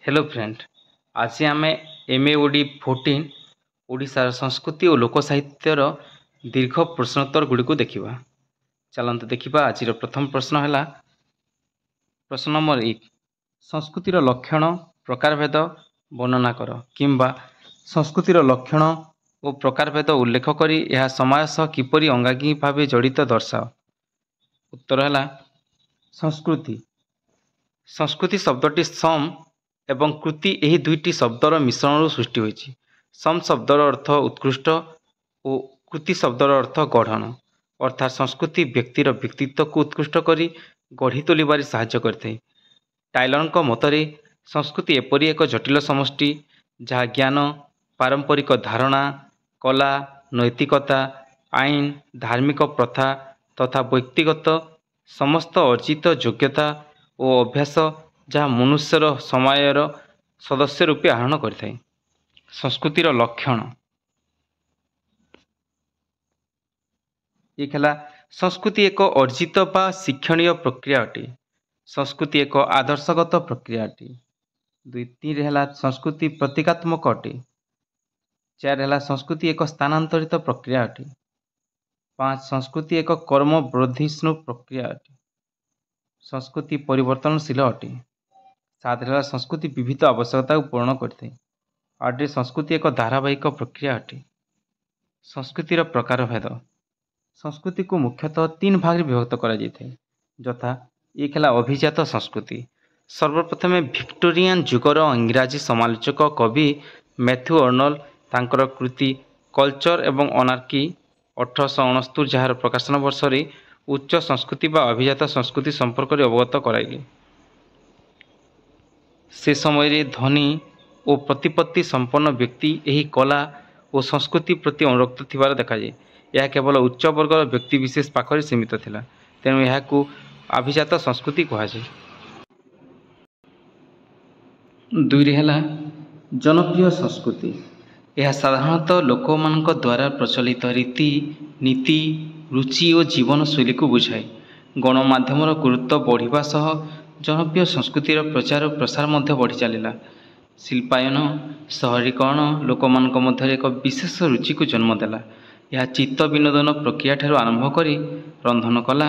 Hello friend. आज आम M A OD 14 ओडिशार संस्कृति और लोक साहित्यर दीर्घ प्रश्नोत्तर गुड़ी देखा। चलते देखा। आज प्रथम प्रश्न है प्रश्न नंबर 1। संस्कृतिर लक्षण प्रकारभेद वर्णना कर किंबा संस्कृतिर लक्षण और प्रकारभेद उल्लेख करी यह समाज सह किपरि अंगांगी भाव जड़ित दर्शाओ। उत्तर है संस्कृति। संस्कृति शब्दटी सम एवं कृति यही दुईटी शब्दर मिश्रण सृष्टि होइछि। सम शब्दर अर्थ उत्कृष्ट और कृति शब्दर अर्थ गढ़न, अर्थात संस्कृति व्यक्तिर व्यक्तित्व को उत्कृष्ट करी गढ़ी तोलिबारे साहाय्य करते। टाइलरଙ୍କ मतरे संस्कृति एपरि एक जटिल समष्टि जहाँ ज्ञान, पारंपरिक धारणा, कला, नैतिकता, आईन, धार्मिक प्रथा तथा व्यक्तिगत समस्त अर्जित योग्यता और अभ्यास जहाँ मनुष्यर समयर सदस्य रूपे आहरण करते। संस्कृतिर लक्षण एक है संस्कृति एक अर्जित बा शिक्षणीय प्रक्रिया अटे। संस्कृति एक आदर्शगत प्रक्रिया अटे। 2-3 है संस्कृति प्रतीकात्मक अटे। 4 है संस्कृति एक स्थानांतरित प्रक्रिया अटे। 5 संस्कृति एक कर्म वर्धिष्णु प्रक्रिया अटे। संस्कृति परिवर्तनशील अटे। 7 है संस्कृति विविध आवश्यकता को पूर्ण करते। 8 संस्कृति एक धारावाहिक प्रक्रिया अटे। संस्कृतिर प्रकारभेद संस्कृति को मुख्यतः 3 भाग विभक्त करा जायते, यथा एक है अभिजात संस्कृति। सर्वप्रथम विक्टोरियन जुगर इंग्राजी समालोचक कवि मैथ्यू अर्नल्ड तांकर कृति कल्चर एवं अनार्की 1869 जार प्रकाशन वर्ष रे उच्च संस्कृति बा अभिजात संस्कृति संपर्क में अवगत कराइले। से समय रे धनी और प्रतिपत्ति संपन्न व्यक्ति यही कला और संस्कृति प्रति अनुरक्त थिबार देखा जाए। यह केवल उच्च वर्गर व्यक्ति विशेष पाखरे सीमित थिला, तेणु यह अभिजात संस्कृति कहुए। 2 है जनप्रिय संस्कृति। यह साधारणतः लोक मानक द्वारा प्रचलित रीति नीति रुचि और जीवन शैली को बुझाए। गणमाध्यम गुरुत्व बढ़िबा सह जनप्रिय संस्कृतिर प्रचार और प्रसार मध्य बढ़ी चलिला। शिल्पायन शहरीकरण लोक मानक मध्य एक विशेष रुचि को जन्म देला। यह चित्त विनोदन प्रक्रिया ठारू आरंभ करी रंधन कला,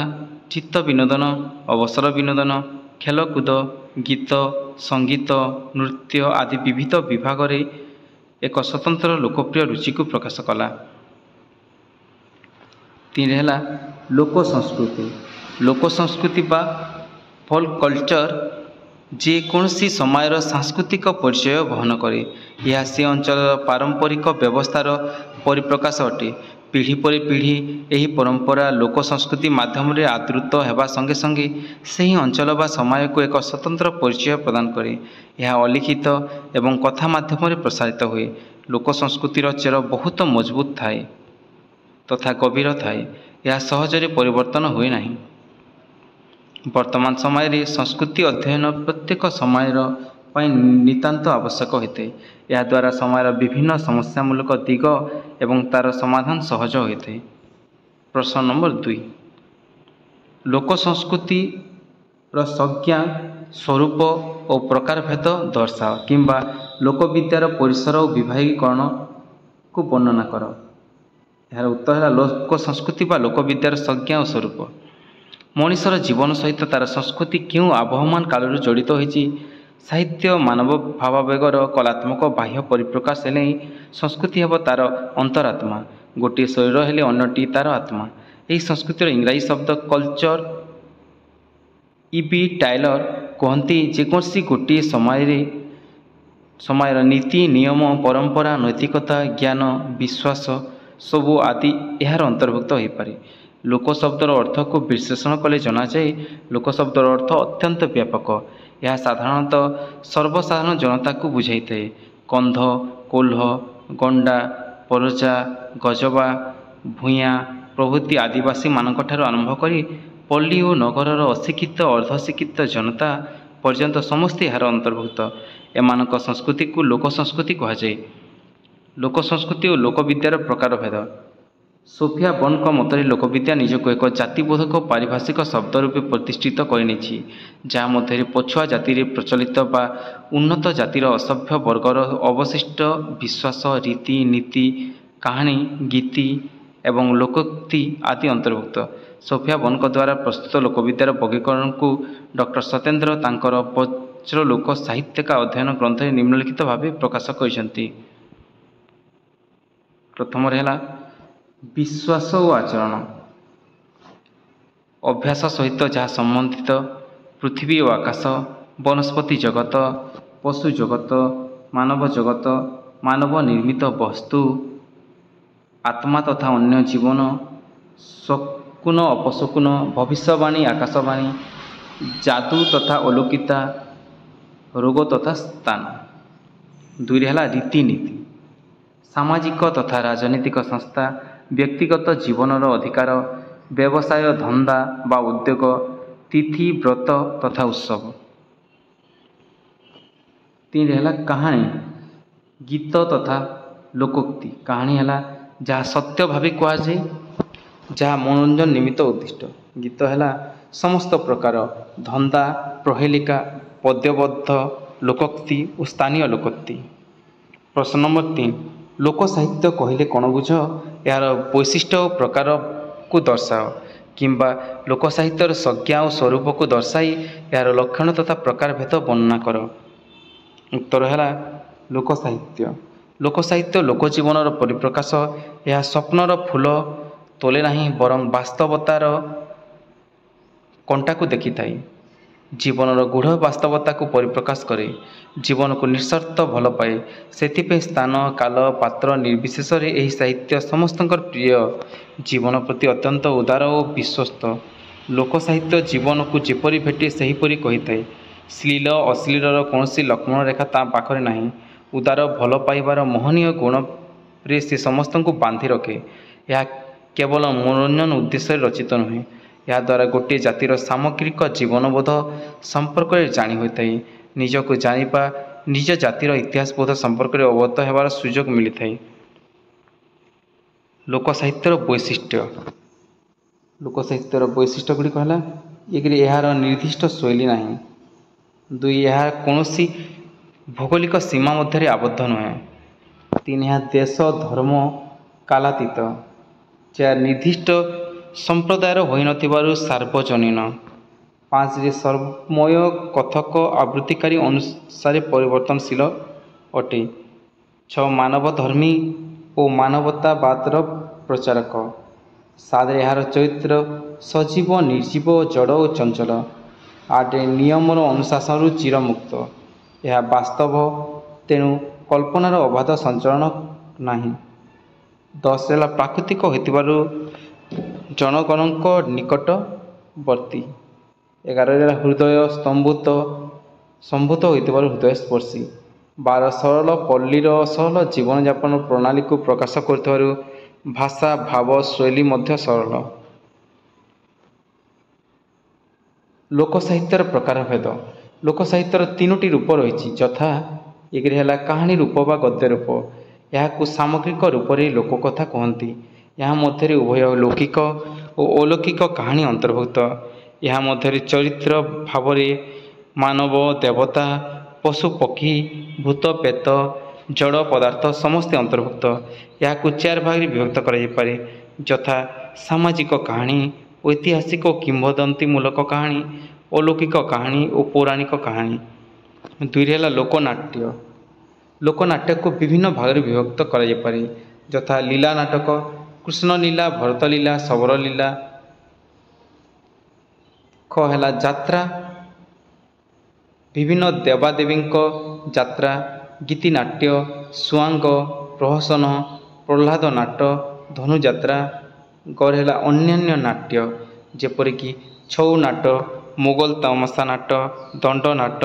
चित्त विनोदन, अवसर विनोदन, खेलकूद, गीत, संगीत, नृत्य आदि विविध विभाग रे एक स्वतंत्र लोकप्रिय रुचि को प्रकाश कला। 3 है लोक संस्कृति। लोक संस्कृति बा फोल्क कल्चर जेकोसी समय सांस्कृतिक परिचय वहन करे। यह से अंचल पारंपरिक व्यवस्थार परिप्रकाश अटे। पीढ़ी पर पीढ़ी यही परंपरा लोक संस्कृति माध्यम रे आदृत होगा संगे संगे सही अंचल बा समय को एक स्वतंत्र परिचय प्रदान करे। यह अलिखित एवं कथा माध्यम रे प्रसारित हुए। लोक संस्कृतिर चेर बहुत मजबूत थाए तथा गभीर थाए। यह सहजरे परिवर्तन हुए नहीं। वर्तमान समय रे संस्कृति अध्ययन प्रत्येक समय नितांत आवश्यक होते। यह द्वारा समय विभिन्न समस्यामूलक दिग एवं तार समाधान सहज होते। प्रश्न नंबर 2 लोक संस्कृति संज्ञा स्वरूप और प्रकारभेद दर्शाओ किंबा लोकविद्यार परिसर और विभागीकरण को वर्णना कर। यार उत्तर है लोक संस्कृति बा लोकविद्यार संज्ञा और स्वरूप। मनुष्यर जीवन सहित तार संस्कृति क्यों आबहमान कालरू जड़ित होइछि। साहित्य मानव भावावेगर कलात्मक बाह्य परिप्रकाश हेले संस्कृति हेब तार अंतरात्मा। गोटे शरीर हेले अन्यटी तार आत्मा। यही संस्कृतिर इंग्राजी शब्द कल्चर ई.बी. टाइलर कहती जेकोसी गोटे समय नीति नियम परंपरा नैतिकता ज्ञान विश्वास सबू आदि यार अंतर्भुक्त हो पारे। लोक शब्दर अर्थ को विश्लेषण कले जना जाए लोक शब्दर अर्थ अत्यंत व्यापक। यह साधारणतः सर्वसाधारण जनता को बुझाई थाए। कंध कोल्ह गंडा परजा गजबा भूया प्रभृति आदिवासी मानक ठारू आरंभ करी पल्ली और नगरर अशिक्षित अर्धशिक्षित जनता पर्यंत समस्ते यार अंतर्भुक्त। एमानक संस्कृति को लोक संस्कृति कहुए। लोक संस्कृति और लोकविद्यार प्रकारभेद सोफिया बर्नଙ୍କ ମତରେ ଲୋକବିଦ୍ୟା ନିଜକୁ ଏକ ଜାତିବୋଧକ ପାରିଭାଷିକ ଶବ୍ଦ ରୂପେ ପ୍ରତିଷ୍ଠିତ କରିନେଇଛି, ଯାହା ମଧ୍ୟରେ ପଛୁଆ ଜାତିରେ ପ୍ରଚଳିତ ବା ଉନ୍ନତ ଜାତିର ଅସଭ୍ୟ ବର୍ଗର ଅବଶିଷ୍ଟ ବିଶ୍ୱାସ, ରୀତି ନୀତି, କାହାଣୀ, ଗୀତି ଏବଂ ଲୋକୋକ୍ତି ଆଦି ଅନ୍ତର୍ଭୁକ୍ତ। ସୋଫିଆ ବର୍ନଙ୍କ ଦ୍ୱାରା ପ୍ରସ୍ତୁତ ଲୋକବିଦ୍ୟାର ବର୍ଗୀକରଣକୁ ଡକ୍ଟର ସତ୍ୟେନ୍ଦ୍ର ତାଙ୍କର ବଜ୍ରଲୋକ ସାହିତ୍ୟିକା ଅଧ୍ୟୟନ ଗ୍ରନ୍ଥରେ ନିମ୍ନଲିଖିତ ଭାବେ ପ୍ରକାଶ କରିଛନ୍ତି। ପ୍ରଥମରେ ହେଲା ବିଶ୍ୱାସ ଓ ଆଚରଣ। ଅଭ୍ୟାସ ସହିତ ଯାହା ସମ୍ବନ୍ଧିତ ପୃଥିବୀ ଓ ଆକାଶ, ବନସ୍ପତି ଜଗତ, ପଶୁ ଜଗତ, ମାନବ ଜଗତ, ମାନବ ନିର୍ମିତ ବସ୍ତୁ, ଆତ୍ମା ତଥା ଅନ୍ୟ ଜୀବନ, ଶକୁନ ଅପଶକୁନ, ଭବିଷ୍ୟବାଣୀ ଆକାଶବାଣୀ, ଯାଦୁ ତଥା ଅଲୌକିତା, ରୋଗ ତଥା ସ୍ଥାନ। ଦୁଇରେ ହେଲା ରୀତିନୀତି। ସାମାଜିକ ତଥା ରାଜନୈତିକ ସଂସ୍ଥା, ବ୍ୟକ୍ତିଗତ ଜୀବନର ଅଧିକାର, ବ୍ୟବସାୟ ଧନ୍ଦା ବା ଉଦ୍ୟୋଗ, ତିଥି ବ୍ରତ ତଥା ଉତ୍ସବ। ତିନିରେ ହେଲା କାହାଣୀ, ଗୀତ ତଥା ଲୋକୋକ୍ତି। କାହାଣୀ ହେଲା ଯାହା ସତ୍ୟ ଭାବେ କୁହାଯାଏ, ଯାହା ମନୋରଞ୍ଜନ ନିମିତ୍ତ ଉଦ୍ଦିଷ୍ଟ। ଗୀତ ହେଲା ସମସ୍ତ ପ୍ରକାର ଧନ୍ଦା, ପ୍ରହେଳିକା, ପଦ୍ୟବଦ୍ଧ ଲୋକୋକ୍ତି ଓ ସ୍ଥାନୀୟ ଲୋକୋକ୍ତି। ପ୍ରଶ୍ନ ନମ୍ବର 3, ଲୋକ ସାହିତ୍ୟ କହିଲେ କ'ଣ ବୁଝ? ଏହାର ବୈଶିଷ୍ଟ୍ୟ ଓ ପ୍ରକାରକୁ ଦର୍ଶାଅ, କିମ୍ବା ଲୋକ ସାହିତ୍ୟର ସଂଜ୍ଞା ଓ ସ୍ୱରୂପକୁ ଦର୍ଶାଇ ଏହାର ଲକ୍ଷଣ ତଥା ପ୍ରକାରଭେଦ ବର୍ଣ୍ଣନା କର। ଉତ୍ତର ହେଲା ଲୋକସାହିତ୍ୟ। ଲୋକସାହିତ୍ୟ ଲୋକଜୀବନର ପରିପ୍ରକାଶ। ଏହା ସ୍ୱପ୍ନର ଫୁଲ ତୋଳେ ନାହିଁ, ବରଂ ବାସ୍ତବତାର କଣ୍ଟାକୁ ଦେଖିଥାଏ। ଜୀବନର ଗୂଢ଼ ବାସ୍ତବତାକୁ ପରିପ୍ରକାଶ କରେ। ଜୀବନକୁ ନିଃସର୍ତ୍ତ ଭଲ ପାଏ। ସେଥିପାଇଁ ସ୍ଥାନ, କାଳ, ପାତ୍ର ନିର୍ବିଶେଷରେ ଏହି ସାହିତ୍ୟ ସମସ୍ତଙ୍କର ପ୍ରିୟ। ଜୀବନ ପ୍ରତି ଅତ୍ୟନ୍ତ ଉଦାର ଓ ବିଶ୍ୱସ୍ତ। ଲୋକସାହିତ୍ୟ ଜୀବନକୁ ଯେପରି ଭେଟେ ସେହିପରି କହିଥାଏ। ଶ୍ଳୀଳ ଅଶ୍ଳୀଳର କୌଣସି ଲକ୍ଷ୍ମଣ ରେଖା ତା ପାଖରେ ନାହିଁ। ଉଦାର ଭଲ ପାଇବାର ମୋହନୀୟ ଗୁଣରେ ସେ ସମସ୍ତଙ୍କୁ ବାନ୍ଧି ରଖେ। ଏହା କେବଳ ମନୋରଞ୍ଜନ ଉଦ୍ଦେଶ୍ୟରେ ରଚିତ ନୁହେଁ, ଏହାଦ୍ୱାରା ଗୋଟିଏ ଜାତିର ସାମଗ୍ରିକ ଜୀବନବୋଧ ସମ୍ପର୍କରେ ଜାଣି ହୋଇଥାଏ। ନିଜକୁ ଜାଣିବା, ନିଜ ଜାତିର ଇତିହାସ ବୋଧ ସମ୍ପର୍କରେ ଅବଗତ ହେବାର ସୁଯୋଗ ମିଳିଥାଏ। ଲୋକସାହିତ୍ୟର ବୈଶିଷ୍ଟ୍ୟ। ଲୋକସାହିତ୍ୟର ବୈଶିଷ୍ଟ୍ୟ ଗୁଡ଼ିକ ହେଲା, 1ରେ ଏହାର ନିର୍ଦ୍ଦିଷ୍ଟ ଶୈଳୀ ନାହିଁ। 2, ଏହା କୌଣସି ଭୌଗୋଳିକ ସୀମା ମଧ୍ୟରେ ଆବଦ୍ଧ ନୁହେଁ। 3, ଏହା ଦେଶ, ଧର୍ମ, କାଳାତୀତ। 4, ନିର୍ଦ୍ଦିଷ୍ଟ ସମ୍ପ୍ରଦାୟର ହୋଇନଥିବାରୁ ସାର୍ବଜନୀନ। 5ରେ ସମୟ କଥକ ଆବୃତ୍ତିକାରୀ ଅନୁସାରେ ପରିବର୍ତ୍ତନଶୀଳ ଅଟେ। 6, ମାନବଧର୍ମୀ ଓ ମାନବତାବାଦର ପ୍ରଚାରକ। 7ରେ ଏହାର ଚରିତ୍ର ସଜୀବ, ନିର୍ଜୀବ, ଜଡ଼ ଓ ଚଞ୍ଚଳ। 8ରେ ନିୟମର ଅନୁଶାସନରୁ ଚିରମୁକ୍ତ। ଏହା ବାସ୍ତବ, ତେଣୁ କଳ୍ପନାର ଅବାଧ ସଞ୍ଚରଣ ନାହିଁ। 10ରେ ହେଲା ପ୍ରାକୃତିକ ହୋଇଥିବାରୁ ଜନଗଣଙ୍କ ନିକଟବର୍ତ୍ତୀ। 11ରେ ହେଲା ହୃଦୟ ସମ୍ଭୂତ ହୋଇଥିବାରୁ ହୃଦୟସ୍ପର୍ଶୀ। 12, ସରଳ ପଲ୍ଲୀର ସରଳ ଜୀବନଯାପନ ପ୍ରଣାଳୀକୁ ପ୍ରକାଶ କରୁଥିବାରୁ ଭାଷା, ଭାବ, ଶୈଳୀ ମଧ୍ୟ ସରଳ। ଲୋକସାହିତ୍ୟର ପ୍ରକାରଭେଦ। ଲୋକସାହିତ୍ୟର 3ଟି ରୂପ ରହିଛି, ଯଥା 1ରେ ହେଲା କାହାଣୀ ରୂପ ବା ଗଦ୍ୟ ରୂପ। ଏହାକୁ ସାମଗ୍ରିକ ରୂପରେ ଲୋକକଥା କହନ୍ତି। ଏହା ମଧ୍ୟରେ ଉଭୟ ଲୌକିକ ଓ ଅଲୌକିକ କାହାଣୀ ଅନ୍ତର୍ଭୁକ୍ତ। ଏହା ମଧ୍ୟରେ ଚରିତ୍ର ଭାବରେ ମାନବ, ଦେବତା, ପଶୁ, ପକ୍ଷୀ, ଭୂତ, ପ୍ରେତ, ଜଡ଼ ପଦାର୍ଥ ସମସ୍ତେ ଅନ୍ତର୍ଭୁକ୍ତ। ଏହାକୁ 4 ଭାଗରେ ବିଭକ୍ତ କରାଯାଇପାରେ, ଯଥା ସାମାଜିକ କାହାଣୀ, ଐତିହାସିକ ଓ କିମ୍ବଦନ୍ତୀମୂଳକ କାହାଣୀ, ଅଲୌକିକ କାହାଣୀ ଓ ପୌରାଣିକ କାହାଣୀ। 2ରେ ହେଲା ଲୋକନାଟ୍ୟ। ଲୋକନାଟ୍ୟକୁ ବିଭିନ୍ନ ଭାଗରେ ବିଭକ୍ତ କରାଯାଇପାରେ, ଯଥା ଲୀଳା ନାଟକ, କୃଷ୍ଣଲୀଳା, ଭରତଲୀଳା, ଶବରଲୀଳା। ଖ ହେଲା ଯାତ୍ରା, ବିଭିନ୍ନ ଦେବାଦେବୀଙ୍କ ଯାତ୍ରା, ଗୀତିନାଟ୍ୟ, ସୁଆଙ୍ଗ, ପ୍ରହସନ, ପ୍ରହ୍ଲାଦ ନାଟ, ଧନୁଯାତ୍ରା। ଗରେ ହେଲା ଅନ୍ୟାନ୍ୟ ନାଟ୍ୟ, ଯେପରିକି ଛଉ ନାଟ, ମୋଗଲ ତାମସା ନାଟ, ଦଣ୍ଡ ନାଟ,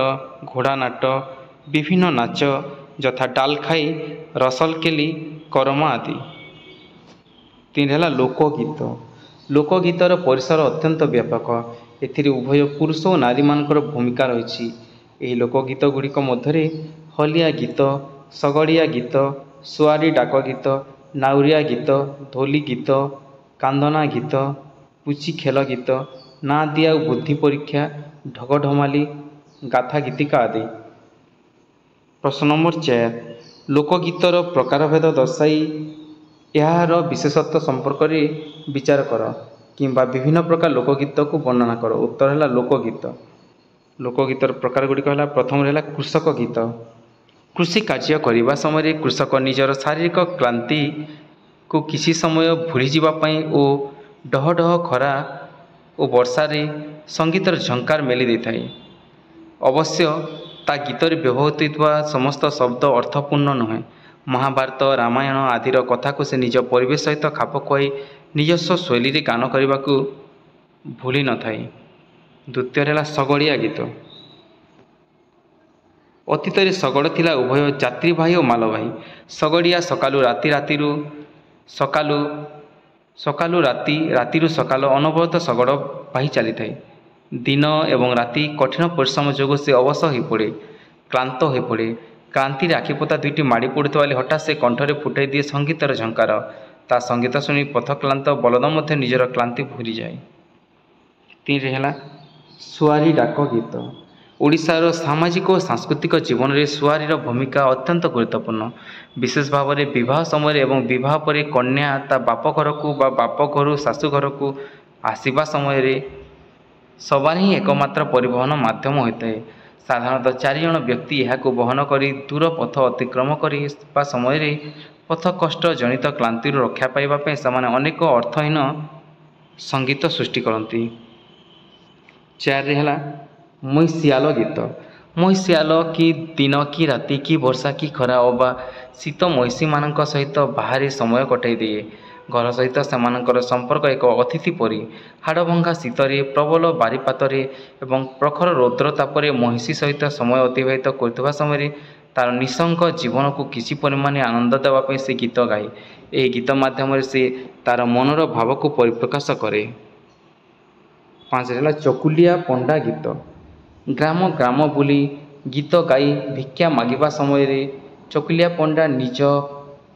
ଘୋଡ଼ା ନାଟ, ବିଭିନ୍ନ ନାଚ, ଯଥା ଡାଲଖାଇ, ରସଲକେଲି, କରମା ଆଦି। 3ରେ ହେଲା ଲୋକଗୀତ। ଲୋକଗୀତର ପରିସର ଅତ୍ୟନ୍ତ ବ୍ୟାପକ। ଏଥିରେ ଉଭୟ ପୁରୁଷ ଓ ନାରୀମାନଙ୍କର ଭୂମିକା ରହିଛି। ଏହି ଲୋକଗୀତ ଗୁଡ଼ିକ ମଧ୍ୟରେ ହଲିଆ ଗୀତ, ଶଗଡ଼ିଆ ଗୀତ, ସୁଆରୀ ଡାକ ଗୀତ, ନାଉରିଆ ଗୀତ, ଧୋଲି ଗୀତ, କାନ୍ଦନା ଗୀତ, ପୁଚି ଖେଳ ଗୀତ, ନାଁ ଦିଆ ଓ ବୁଦ୍ଧି ପରୀକ୍ଷା, ଢଗଢମାଲି, ଗାଥା ଗୀତିକା ଆଦି। ପ୍ରଶ୍ନ ନମ୍ବର 4 ଲୋକଗୀତର ପ୍ରକାରଭେଦ ଦର୍ଶାଇ ଏହାର ବିଶେଷତ୍ୱ ସମ୍ପର୍କରେ ବିଚାର କର କିମ୍ବା ବିଭିନ୍ନ ପ୍ରକାର ଲୋକଗୀତକୁ ବର୍ଣ୍ଣନା କର। ଉତ୍ତର ହେଲା ଲୋକଗୀତ। ଲୋକଗୀତର ପ୍ରକାର ଗୁଡ଼ିକ ହେଲା, ପ୍ରଥମରେ ହେଲା କୃଷକ ଗୀତ। କୃଷି କାର୍ଯ୍ୟ କରିବା ସମୟରେ କୃଷକ ନିଜର ଶାରୀରିକ କ୍ଳାନ୍ତିକୁ କିଛି ସମୟ ଭୁଲିଯିବା ପାଇଁ ଓ ଡହ ଡହ ଖରା ଓ ବର୍ଷାରେ ସଙ୍ଗୀତର ଝଙ୍କାର ମେଲି ଦେଇଥାଏ। ଅବଶ୍ୟ ତା ଗୀତରେ ବ୍ୟବହୃତ ହେଉଥିବା ସମସ୍ତ ଶବ୍ଦ ଅର୍ଥପୂର୍ଣ୍ଣ ନୁହେଁ। ମହାଭାରତ, ରାମାୟଣ ଆଦିର କଥାକୁ ସେ ନିଜ ପରିବେଶ ସହିତ ଖାପ ଖୁଆଇ ନିଜସ୍ୱ ଶୈଳୀରେ ଗାନ କରିବାକୁ ଭୁଲି ନଥାଏ। ଦ୍ୱିତୀୟରେ ହେଲା ଶଗଡ଼ିଆ ଗୀତ। ଅତୀତରେ ଶଗଡ଼ ଥିଲା ଉଭୟ ଯାତ୍ରୀବାହୀ ଓ ମାଲବାହୀ। ଶଗଡ଼ିଆ ସକାଳୁ ରାତି, ରାତିରୁ ସକାଳ ଅନବରତ ଶଗଡ଼ ବାହି ଚାଲିଥାଏ। ଦିନ ଏବଂ ରାତି କଠିନ ପରିଶ୍ରମ ଯୋଗୁଁ ସେ ଅବଶ ହୋଇପଡ଼େ, କ୍ଳାନ୍ତ ହୋଇପଡ଼େ। କ୍ଳାନ୍ତିରେ ଆଖିପତା ଦୁଇଟି ମାଡ଼ି ପଡ଼ୁଥିବା ବେଳେ ହଠାତ୍ ସେ କଣ୍ଠରେ ଫୁଟାଇ ଦିଏ ସଙ୍ଗୀତର ଝଙ୍କାର। ତା ସଙ୍ଗୀତ ଶୁଣି ପଥକ୍ଳାନ୍ତ ବଳଦ ମଧ୍ୟ ନିଜର କ୍ଳାନ୍ତି ଭୁଲିଯାଏ। ତିନିରେ ହେଲା ସୁଆରୀ ଡାକ ଗୀତ। ଓଡ଼ିଶାର ସାମାଜିକ ଓ ସାଂସ୍କୃତିକ ଜୀବନରେ ସୁଆରୀର ଭୂମିକା ଅତ୍ୟନ୍ତ ଗୁରୁତ୍ୱପୂର୍ଣ୍ଣ। ବିଶେଷ ଭାବରେ ବିବାହ ସମୟରେ ଏବଂ ବିବାହ ପରେ କନ୍ୟା ତା ବାପ ଘରକୁ ବା ବାପ ଘରୁ ଶାଶୁଘରକୁ ଆସିବା ସମୟରେ ସବାରୀ ହିଁ ଏକମାତ୍ର ପରିବହନ ମାଧ୍ୟମ ହୋଇଥାଏ। ସାଧାରଣତଃ 4 ଜଣ ବ୍ୟକ୍ତି ଏହାକୁ ବହନ କରି ଦୂର ପଥ ଅତିକ୍ରମ କରିବା ସମୟରେ ପଥକଷ୍ଟ ଜନିତ କ୍ଳାନ୍ତିରୁ ରକ୍ଷା ପାଇବା ପାଇଁ ସେମାନେ ଅନେକ ଅର୍ଥହୀନ ସଙ୍ଗୀତ ସୃଷ୍ଟି କରନ୍ତି। 4ରେ ହେଲା ମଇଁଷିଆଲ ଗୀତ। ମଇଁଷିଆଲ କି ଦିନ କି ରାତି କି ବର୍ଷା କି ଖରା ଅବା ଶୀତ ମଇଁଷିମାନଙ୍କ ସହିତ ବାହାରେ ସମୟ କଟାଇ ଦିଏ। ଘର ସହିତ ସେମାନଙ୍କର ସମ୍ପର୍କ ଏକ ଅତିଥି ପରି। ହାଡ଼ଭଙ୍ଗା ଶୀତରେ, ପ୍ରବଳ ବାରିପାତରେ ଏବଂ ପ୍ରଖର ରୌଦ୍ର ତାପରେ ମଇଁଷି ସହିତ ସମୟ ଅତିବାହିତ କରୁଥିବା ସମୟରେ ତା'ର ନିଃସଙ୍ଗ ଜୀବନକୁ କିଛି ପରିମାଣରେ ଆନନ୍ଦ ଦେବା ପାଇଁ ସେ ଗୀତ ଗାଏ। ଏହି ଗୀତ ମାଧ୍ୟମରେ ସେ ତା'ର ମନର ଭାବକୁ ପରିପ୍ରକାଶ କରେ। 5ରେ ହେଲା ଚକୁଲିଆ ପଣ୍ଡା ଗୀତ। ଗ୍ରାମ ଗ୍ରାମ ବୁଲି ଗୀତ ଗାଇ ଭିକ୍ଷା ମାଗିବା ସମୟରେ ଚକୁଲିଆ ପଣ୍ଡା ନିଜ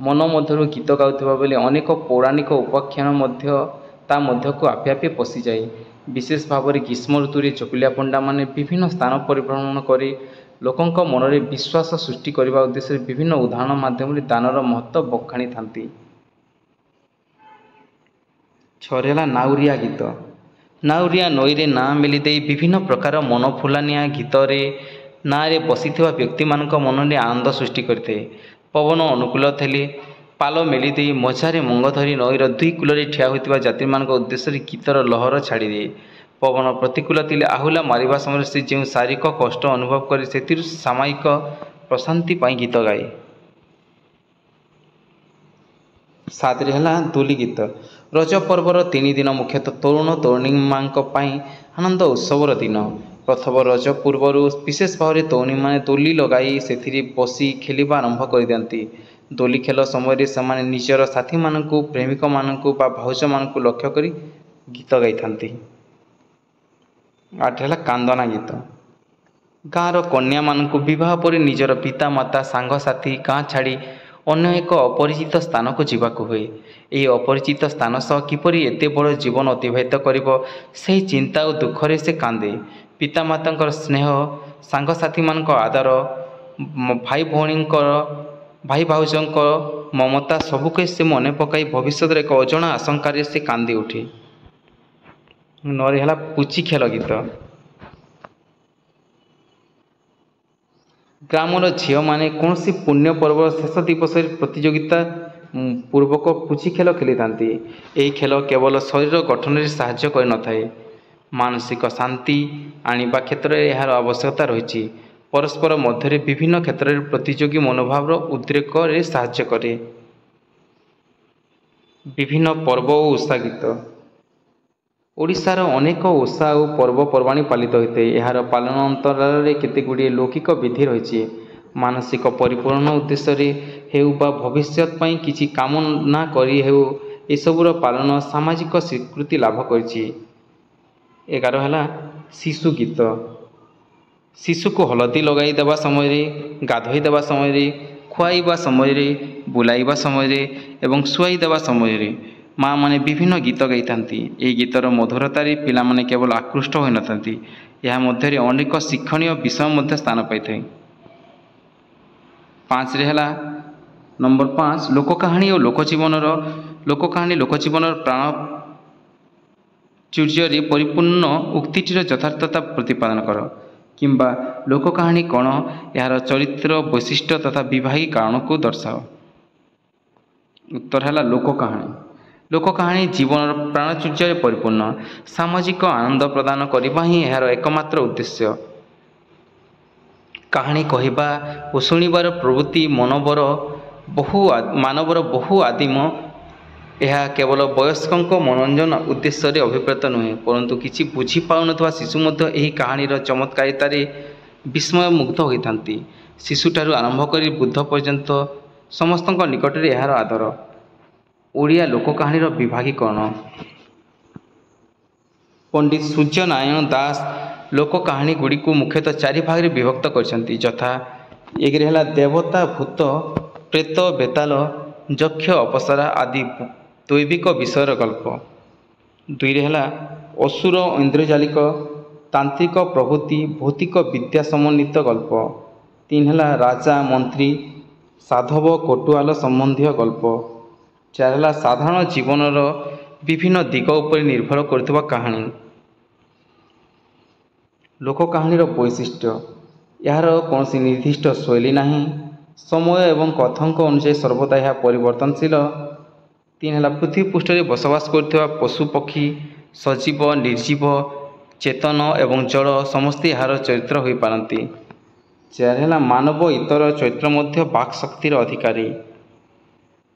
ମନ ମଧ୍ୟରୁ ଗୀତ ଗାଉଥିବା ବେଳେ ଅନେକ ପୌରାଣିକ ଉପାଖ୍ୟାନ ମଧ୍ୟ ତା ମଧ୍ୟକୁ ଆପେ ଆପେ ପଶିଯାଏ। ବିଶେଷ ଭାବରେ ଗ୍ରୀଷ୍ମ ଋତୁରେ ଚକୁଲିଆ ପଣ୍ଡାମାନେ ବିଭିନ୍ନ ସ୍ଥାନ ପରିଭ୍ରମଣ କରି ଲୋକଙ୍କ ମନରେ ବିଶ୍ୱାସ ସୃଷ୍ଟି କରିବା ଉଦ୍ଦେଶ୍ୟରେ ବିଭିନ୍ନ ଉଦାହରଣ ମାଧ୍ୟମରେ ଦାନର ମହତ୍ତ୍ୱ ବଖାଣିଥାନ୍ତି। 6ରେ ହେଲା ନାଉରିଆ ଗୀତ। ନାଉରିଆ ନଈରେ ନାଁ ମେଲି ଦେଇ ବିଭିନ୍ନ ପ୍ରକାର ମନଫୁଲାଣିଆ ଗୀତରେ ନାଁରେ ବସିଥିବା ବ୍ୟକ୍ତିମାନଙ୍କ ମନରେ ଆନନ୍ଦ ସୃଷ୍ଟି କରିଥାଏ। ପବନ ଅନୁକୂଳ ଥିଲେ ପାଲ ମେଲି ଦେଇ ମଝାରେ ମଙ୍ଗ ଧରି ନଈର 2 କୂଳରେ ଠିଆ ହୋଇଥିବା ଯାତ୍ରୀମାନଙ୍କ ଉଦ୍ଦେଶ୍ୟରେ ଗୀତର ଲହର ଛାଡ଼ିଦିଏ। ପବନ ପ୍ରତିକୂଳ ଥିଲେ ଆହୁଲା ମାରିବା ସମୟରେ ସେ ଯେଉଁ ଶାରୀରିକ କଷ୍ଟ ଅନୁଭବ କରେ ସେଥିରୁ ସାମୟିକ ପ୍ରଶାନ୍ତି ପାଇଁ ଗୀତ ଗାଏ। 7ରେ ହେଲା ଦୋଲି ଗୀତ। ରଜ ପର୍ବର 3 ଦିନ ମୁଖ୍ୟତଃ ତରୁଣ ତରୁଣୀମାନଙ୍କ ପାଇଁ ଆନନ୍ଦ ଉତ୍ସବର ଦିନ। ପ୍ରଥମ ରଜ ପୂର୍ବରୁ ବିଶେଷ ଭାବରେ ତରୁଣୀମାନେ ଦୋଳି ଲଗାଇ ସେଥିରେ ବସି ଖେଳିବା ଆରମ୍ଭ କରିଦିଅନ୍ତି। ଦୋଳି ଖେଳ ସମୟରେ ସେମାନେ ନିଜର ସାଥୀମାନଙ୍କୁ, ପ୍ରେମିକମାନଙ୍କୁ ବା ଭାଉଜମାନଙ୍କୁ ଲକ୍ଷ୍ୟ କରି ଗୀତ ଗାଇଥାନ୍ତି। 8ରେ ହେଲା କାନ୍ଦନା ଗୀତ। ଗାଁର କନ୍ୟାମାନଙ୍କୁ ବିବାହ ପରେ ନିଜର ପିତାମାତା, ସାଙ୍ଗସାଥୀ, ଗାଁ ଛାଡ଼ି ଅନ୍ୟ ଏକ ଅପରିଚିତ ସ୍ଥାନକୁ ଯିବାକୁ ହୁଏ। ଏହି ଅପରିଚିତ ସ୍ଥାନ ସହ କିପରି ଏତେ ବଡ଼ ଜୀବନ ଅତିବାହିତ କରିବ, ସେହି ଚିନ୍ତା ଓ ଦୁଃଖରେ ସେ କାନ୍ଦେ। ପିତାମାତାଙ୍କର ସ୍ନେହ, ସାଙ୍ଗସାଥୀମାନଙ୍କ ଆଦର, ଭାଇ ଭାଉଜଙ୍କ ମମତା ସବୁକୁ ସେ ମନେ ପକାଇ ଭବିଷ୍ୟତର ଏକ ଅଜଣା ଆଶଙ୍କାରେ ସେ କାନ୍ଦି ଉଠେ। 9ରେ ହେଲା ପୁଚି ଖେଳ ଗୀତ। ଗ୍ରାମର ଝିଅମାନେ କୌଣସି ପୁଣ୍ୟ ପର୍ବର ଶେଷ ଦିବସରେ ପ୍ରତିଯୋଗିତା ପୂର୍ବକ ପୁଚି ଖେଳ ଖେଳିଥାନ୍ତି। ଏହି ଖେଳ କେବଳ ଶରୀର ଗଠନରେ ସାହାଯ୍ୟ କରିନଥାଏ, ମାନସିକ ଶାନ୍ତି ଆଣିବା କ୍ଷେତ୍ରରେ ଏହାର ଆବଶ୍ୟକତା ରହିଛି। ପରସ୍ପର ମଧ୍ୟରେ ବିଭିନ୍ନ କ୍ଷେତ୍ରରେ ପ୍ରତିଯୋଗୀ ମନୋଭାବର ଉଦ୍ରେକରେ ସାହାଯ୍ୟ କରେ। ବିଭିନ୍ନ ପର୍ବ ଓ ଓଷା ଗୀତ। ଓଡ଼ିଶାର ଅନେକ ଓଷା ଓ ପର୍ବପର୍ବାଣି ପାଳିତ ହୋଇଥାଏ। ଏହାର ପାଳନ ଅନ୍ତରାଳରେ କେତେଗୁଡ଼ିଏ ଲୌକିକ ବିଧି ରହିଛି। ମାନସିକ ପରିପୂରଣ ଉଦ୍ଦେଶ୍ୟରେ ହେଉ ବା ଭବିଷ୍ୟତ ପାଇଁ କିଛି କାମନା କରି ହେଉ, ଏସବୁର ପାଳନ ସାମାଜିକ ସ୍ୱୀକୃତି ଲାଭ କରିଛି। 11 ହେଲା ଶିଶୁ ଗୀତ। ଶିଶୁକୁ ହଳଦୀ ଲଗାଇ ଦେବା ସମୟରେ, ଗାଧୋଇ ଦେବା ସମୟରେ, ଖୁଆଇବା ସମୟରେ, ବୁଲାଇବା ସମୟରେ ଏବଂ ଶୁଆଇ ଦେବା ସମୟରେ ମା' ମାନେ ବିଭିନ୍ନ ଗୀତ ଗାଇଥାନ୍ତି। ଏହି ଗୀତର ମଧୁରତାରେ ପିଲାମାନେ କେବଳ ଆକୃଷ୍ଟ ହୋଇନଥାନ୍ତି, ଏହା ମଧ୍ୟରେ ଅନେକ ଶିକ୍ଷଣୀୟ ବିଷୟ ମଧ୍ୟ ସ୍ଥାନ ପାଇଥାଏ। ପାଞ୍ଚରେ ହେଲା ନମ୍ବର 5 ଲୋକକାହାଣୀ ଓ ଲୋକଜୀବନର ପ୍ରାଣଚର୍ଯ୍ୟରେ ପରିପୂର୍ଣ୍ଣ ଉକ୍ତିଟିର ଯଥାର୍ଥତା ପ୍ରତିପାଦନ କର। କିମ୍ବା ଲୋକକାହାଣୀ କ'ଣ, ଏହାର ଚରିତ୍ର ବୈଶିଷ୍ଟ୍ୟ ତଥା ବିବାହୀ କାରଣକୁ ଦର୍ଶାଅ। ଉତ୍ତର ହେଲା ଲୋକକାହାଣୀ। ଲୋକକାହାଣୀ ଜୀବନର ପ୍ରାଣଚର୍ଯ୍ୟରେ ପରିପୂର୍ଣ୍ଣ। ସାମାଜିକ ଆନନ୍ଦ ପ୍ରଦାନ କରିବା ହିଁ ଏହାର ଏକମାତ୍ର ଉଦ୍ଦେଶ୍ୟ। କାହାଣୀ କହିବା ଓ ଶୁଣିବାର ପ୍ରବୃତ୍ତି ମାନବର ବହୁ ଆଦିମ। ଏହା କେବଳ ବୟସ୍କଙ୍କ ମନୋରଞ୍ଜନ ଉଦ୍ଦେଶ୍ୟରେ ଅଭିପ୍ରେତ ନୁହେଁ, ପରନ୍ତୁ କିଛି ବୁଝିପାରୁନଥିବା ଶିଶୁ ମଧ୍ୟ ଏହି କାହାଣୀର ଚମତ୍କାରିତାରେ ବିସ୍ମୟମୁଗ୍ଧ ହୋଇଥାନ୍ତି। ଶିଶୁଠାରୁ ଆରମ୍ଭ କରି ବୃଦ୍ଧ ପର୍ଯ୍ୟନ୍ତ ସମସ୍ତଙ୍କ ନିକଟରେ ଏହାର ଆଦର। ଓଡ଼ିଆ ଲୋକକାହାଣୀର ବିଭାଗୀକରଣ। ପଣ୍ଡିତ ସୂର୍ଯ୍ୟନାରାୟଣ ଦାସ ଲୋକକାହାଣୀଗୁଡ଼ିକୁ ମୁଖ୍ୟତଃ 4 ଭାଗରେ ବିଭକ୍ତ କରିଛନ୍ତି, ଯଥା: 1ରେ ହେଲା ଦେବତା, ଭୂତ, ପ୍ରେତ, ବେତାଳ, ଯକ୍ଷ, ଅପସରା ଆଦି ଦୈବିକ ବିଷୟର ଗଳ୍ପ। 2ରେ ହେଲା ଅସୁର, ଐନ୍ଦ୍ରଜାଲିକ, ତାନ୍ତ୍ରିକ ପ୍ରଭୃତି ଭୌତିକ ବିଦ୍ୟା ସମନ୍ୱିତ ଗଳ୍ପ। 3 ହେଲା ରାଜା, ମନ୍ତ୍ରୀ, ସାଧବ, କୋଟୁଆଲ ସମ୍ବନ୍ଧୀୟ ଗଳ୍ପ। 4 ହେଲା ସାଧାରଣ ଜୀବନର ବିଭିନ୍ନ ଦିଗ ଉପରେ ନିର୍ଭର କରୁଥିବା କାହାଣୀ। ଲୋକକାହାଣୀର ବୈଶିଷ୍ଟ୍ୟ। ଏହାର କୌଣସି ନିର୍ଦ୍ଦିଷ୍ଟ ଶୈଳୀ ନାହିଁ। ସମୟ ଏବଂ କଥାଙ୍କ ଅନୁଯାୟୀ ସର୍ବଦା ଏହା ପରିବର୍ତ୍ତନଶୀଳ। 3 ହେଲା ପୃଥିବୀ ପୃଷ୍ଠରେ ବସବାସ କରୁଥିବା ପଶୁ, ପକ୍ଷୀ, ସଜୀବ, ନିର୍ଜୀବ, ଚେତନ ଏବଂ ଜଳ ସମସ୍ତେ ଏହାର ଚରିତ୍ର ହୋଇପାରନ୍ତି। 4 ହେଲା ମାନବ ଇତର ଚରିତ୍ର ମଧ୍ୟ ବାକ୍ଶକ୍ତିର ଅଧିକାରୀ।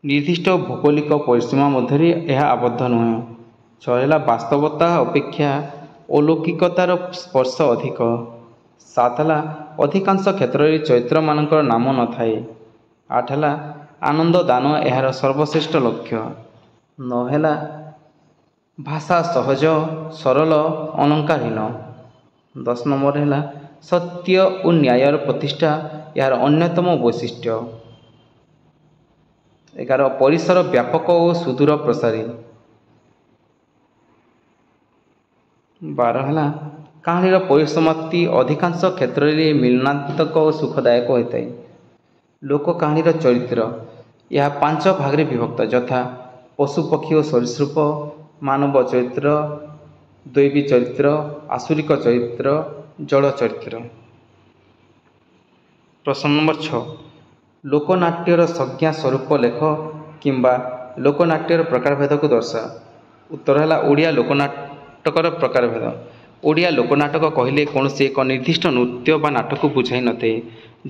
ନିର୍ଦ୍ଦିଷ୍ଟ ଭୌଗୋଳିକ ପରିସୀମା ମଧ୍ୟରେ ଏହା ଆବଦ୍ଧ ନୁହେଁ। 6 ହେଲା ବାସ୍ତବତା ଅପେକ୍ଷା ଅଲୌକିକତାର ସ୍ପର୍ଶ ଅଧିକ। 7 ହେଲା ଅଧିକାଂଶ କ୍ଷେତ୍ରରେ ଚରିତ୍ରମାନଙ୍କର ନାମ ନଥାଏ। 8 ହେଲା ଆନନ୍ଦ ଦାନ ଏହାର ସର୍ବଶ୍ରେଷ୍ଠ ଲକ୍ଷ୍ୟ। 9 ହେଲା ଭାଷା ସହଜ, ସରଳ, ଅଳଙ୍କାରହୀନ। 10 ନମ୍ବର ହେଲା ସତ୍ୟ ଓ ନ୍ୟାୟର ପ୍ରତିଷ୍ଠା ଏହାର ଅନ୍ୟତମ ବୈଶିଷ୍ଟ୍ୟ। 11 ପରିସର ବ୍ୟାପକ ଓ ସୁଦୂର ପ୍ରସାରୀ। 12 ହେଲା କାହାଣୀର ପରିସମାପ୍ତି ଅଧିକାଂଶ କ୍ଷେତ୍ରରେ ମିଳନାତ୍ମକ ଓ ସୁଖଦାୟକ ହୋଇଥାଏ। ଲୋକକାହାଣୀର ଚରିତ୍ର। ଏହା 5 ଭାଗରେ ବିଭକ୍ତ, ଯଥା: ପଶୁ, ପକ୍ଷୀ ଓ ସରୀସୃପ, ମାନବ ଚରିତ୍ର, ଦୈବୀ ଚରିତ୍ର, ଆସୁରିକ ଚରିତ୍ର, ଜଳ ଚରିତ୍ର। ପ୍ରଶ୍ନ ନମ୍ବର 6 ଲୋକନାଟ୍ୟର ସଂଜ୍ଞା ସ୍ୱରୂପ ଲେଖ କିମ୍ବା ଲୋକନାଟ୍ୟର ପ୍ରକାରଭେଦକୁ ଦର୍ଶାଅ। ଉତ୍ତର ହେଲା ଓଡ଼ିଆ ଲୋକନାଟକର ପ୍ରକାରଭେଦ। ଓଡ଼ିଆ ଲୋକନାଟକ କହିଲେ କୌଣସି ଏକ ନିର୍ଦ୍ଦିଷ୍ଟ ନୃତ୍ୟ ବା ନାଟକୁ ବୁଝାଇ ନଥାଏ।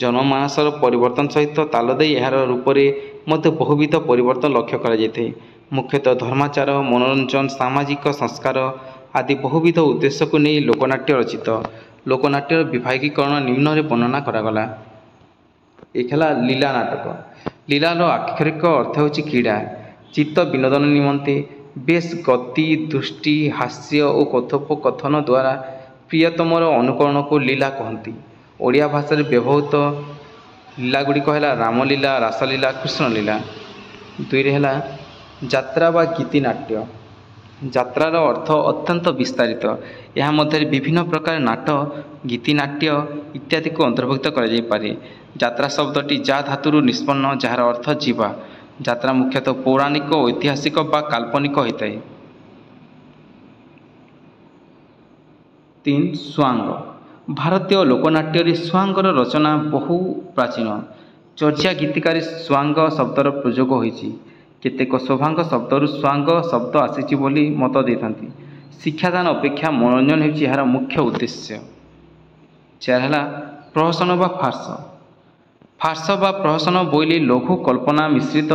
ଜନମାନସର ପରିବର୍ତ୍ତନ ସହିତ ତାଳ ଦେଇ ଏହାର ରୂପରେ ମଧ୍ୟ ବହୁବିଧ ପରିବର୍ତ୍ତନ ଲକ୍ଷ୍ୟ କରାଯାଇଥାଏ। ମୁଖ୍ୟତଃ ଧର୍ମାଚାର, ମନୋରଞ୍ଜନ, ସାମାଜିକ ସଂସ୍କାର ଆଦି ବହୁବିଧ ଉଦ୍ଦେଶ୍ୟକୁ ନେଇ ଲୋକନାଟ୍ୟ ରଚିତ। ଲୋକନାଟ୍ୟର ବିଭାଗୀକରଣ ନିମ୍ନରେ ବର୍ଣ୍ଣନା କରାଗଲା। 1 ହେଲା ଲୀଳା ନାଟକ। ଲୀଳାର ଆକ୍ଷରିକ ଅର୍ଥ ହେଉଛି କ୍ରୀଡ଼ା। ଚିତ୍ତ ବିନୋଦନ ନିମନ୍ତେ ବେଶ ଗତି, ଦୃଷ୍ଟି, ହାସ୍ୟ ଓ କଥୋପକଥନ ଦ୍ୱାରା ପ୍ରିୟତମର ଅନୁକରଣକୁ ଲୀଳା କହନ୍ତି। ଓଡ଼ିଆ ଭାଷାରେ ବ୍ୟବହୃତ ଲୀଳାଗୁଡ଼ିକ ହେଲା ରାମଲୀଳା, ରାସଲୀଳା, କୃଷ୍ଣଲୀଳା। 2ରେ ହେଲା ଯାତ୍ରା ବା ଗୀତିନାଟ୍ୟ। ଯାତ୍ରାର ଅର୍ଥ ଅତ୍ୟନ୍ତ ବିସ୍ତାରିତ। ଏହା ମଧ୍ୟରେ ବିଭିନ୍ନ ପ୍ରକାର ନାଟ, ଗୀତିନାଟ୍ୟ ଇତ୍ୟାଦିକୁ ଅନ୍ତର୍ଭୁକ୍ତ କରାଯାଇପାରେ। ଯାତ୍ରା ଶବ୍ଦଟି ଯା ଧାତୁରୁ ନିଷ୍ପନ୍ନ, ଯାହାର ଅର୍ଥ ଯିବା। ଯାତ୍ରା ମୁଖ୍ୟତଃ ପୌରାଣିକ, ଐତିହାସିକ ବା କାଳ୍ପନିକ ହୋଇଥାଏ। 3 ସ୍ୱାଙ୍ଗ। ଭାରତୀୟ ଲୋକନାଟ୍ୟରେ ସ୍ୱାଙ୍ଗର ରଚନା ବହୁ ପ୍ରାଚୀନ। ଚର୍ଯା ଗୀତିକାରେ ସ୍ୱାଙ୍ଗ ଶବ୍ଦର ପ୍ରଯୋଗ ହୋଇଛି। କେତେକ ସୌଭାଙ୍ଗ ଶବ୍ଦରୁ ସ୍ୱାଙ୍ଗ ଶବ୍ଦ ଆସିଛି ବୋଲି ମତ ଦେଇଥାନ୍ତି। ଶିକ୍ଷାଦାନ ଅପେକ୍ଷା ମନୋରଞ୍ଜନ ହେଉଛି ଏହାର ମୁଖ୍ୟ ଉଦ୍ଦେଶ୍ୟ। 4 ହେଲା ପ୍ରହସନ ବା ଫାର୍ସ। ଫାର୍ସ ବା ପ୍ରହସନ ବୋଇଲେ ଲଘୁ କଳ୍ପନା ମିଶ୍ରିତ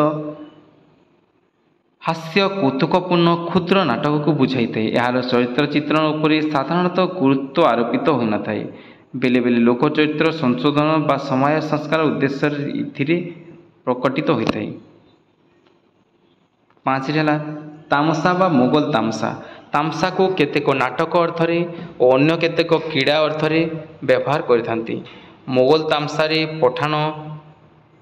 ହାସ୍ୟ କୌତୁକପୂର୍ଣ୍ଣ କ୍ଷୁଦ୍ର ନାଟକକୁ ବୁଝାଇଥାଏ। ଏହାର ଚରିତ୍ର ଚିତ୍ରଣ ଉପରେ ସାଧାରଣତଃ ଗୁରୁତ୍ୱ ଆରୋପିତ ହୋଇନଥାଏ। ବେଳେ ବେଳେ ଲୋକଚରିତ୍ର ସଂଶୋଧନ ବା ସମାଜ ସଂସ୍କାର ଉଦ୍ଦେଶ୍ୟରେ ଏଥିରେ ପ୍ରକଟିତ ହୋଇଥାଏ। 5ରେ ହେଲା ତାମସା ବା ମୋଗଲ ତାମସା। ତାମସାକୁ କେତେକ ନାଟକ ଅର୍ଥରେ ଓ ଅନ୍ୟ କେତେକ କ୍ରୀଡ଼ା ଅର୍ଥରେ ବ୍ୟବହାର କରିଥାନ୍ତି। ମୋଗଲ ତାମସାରେ ପଠାଣ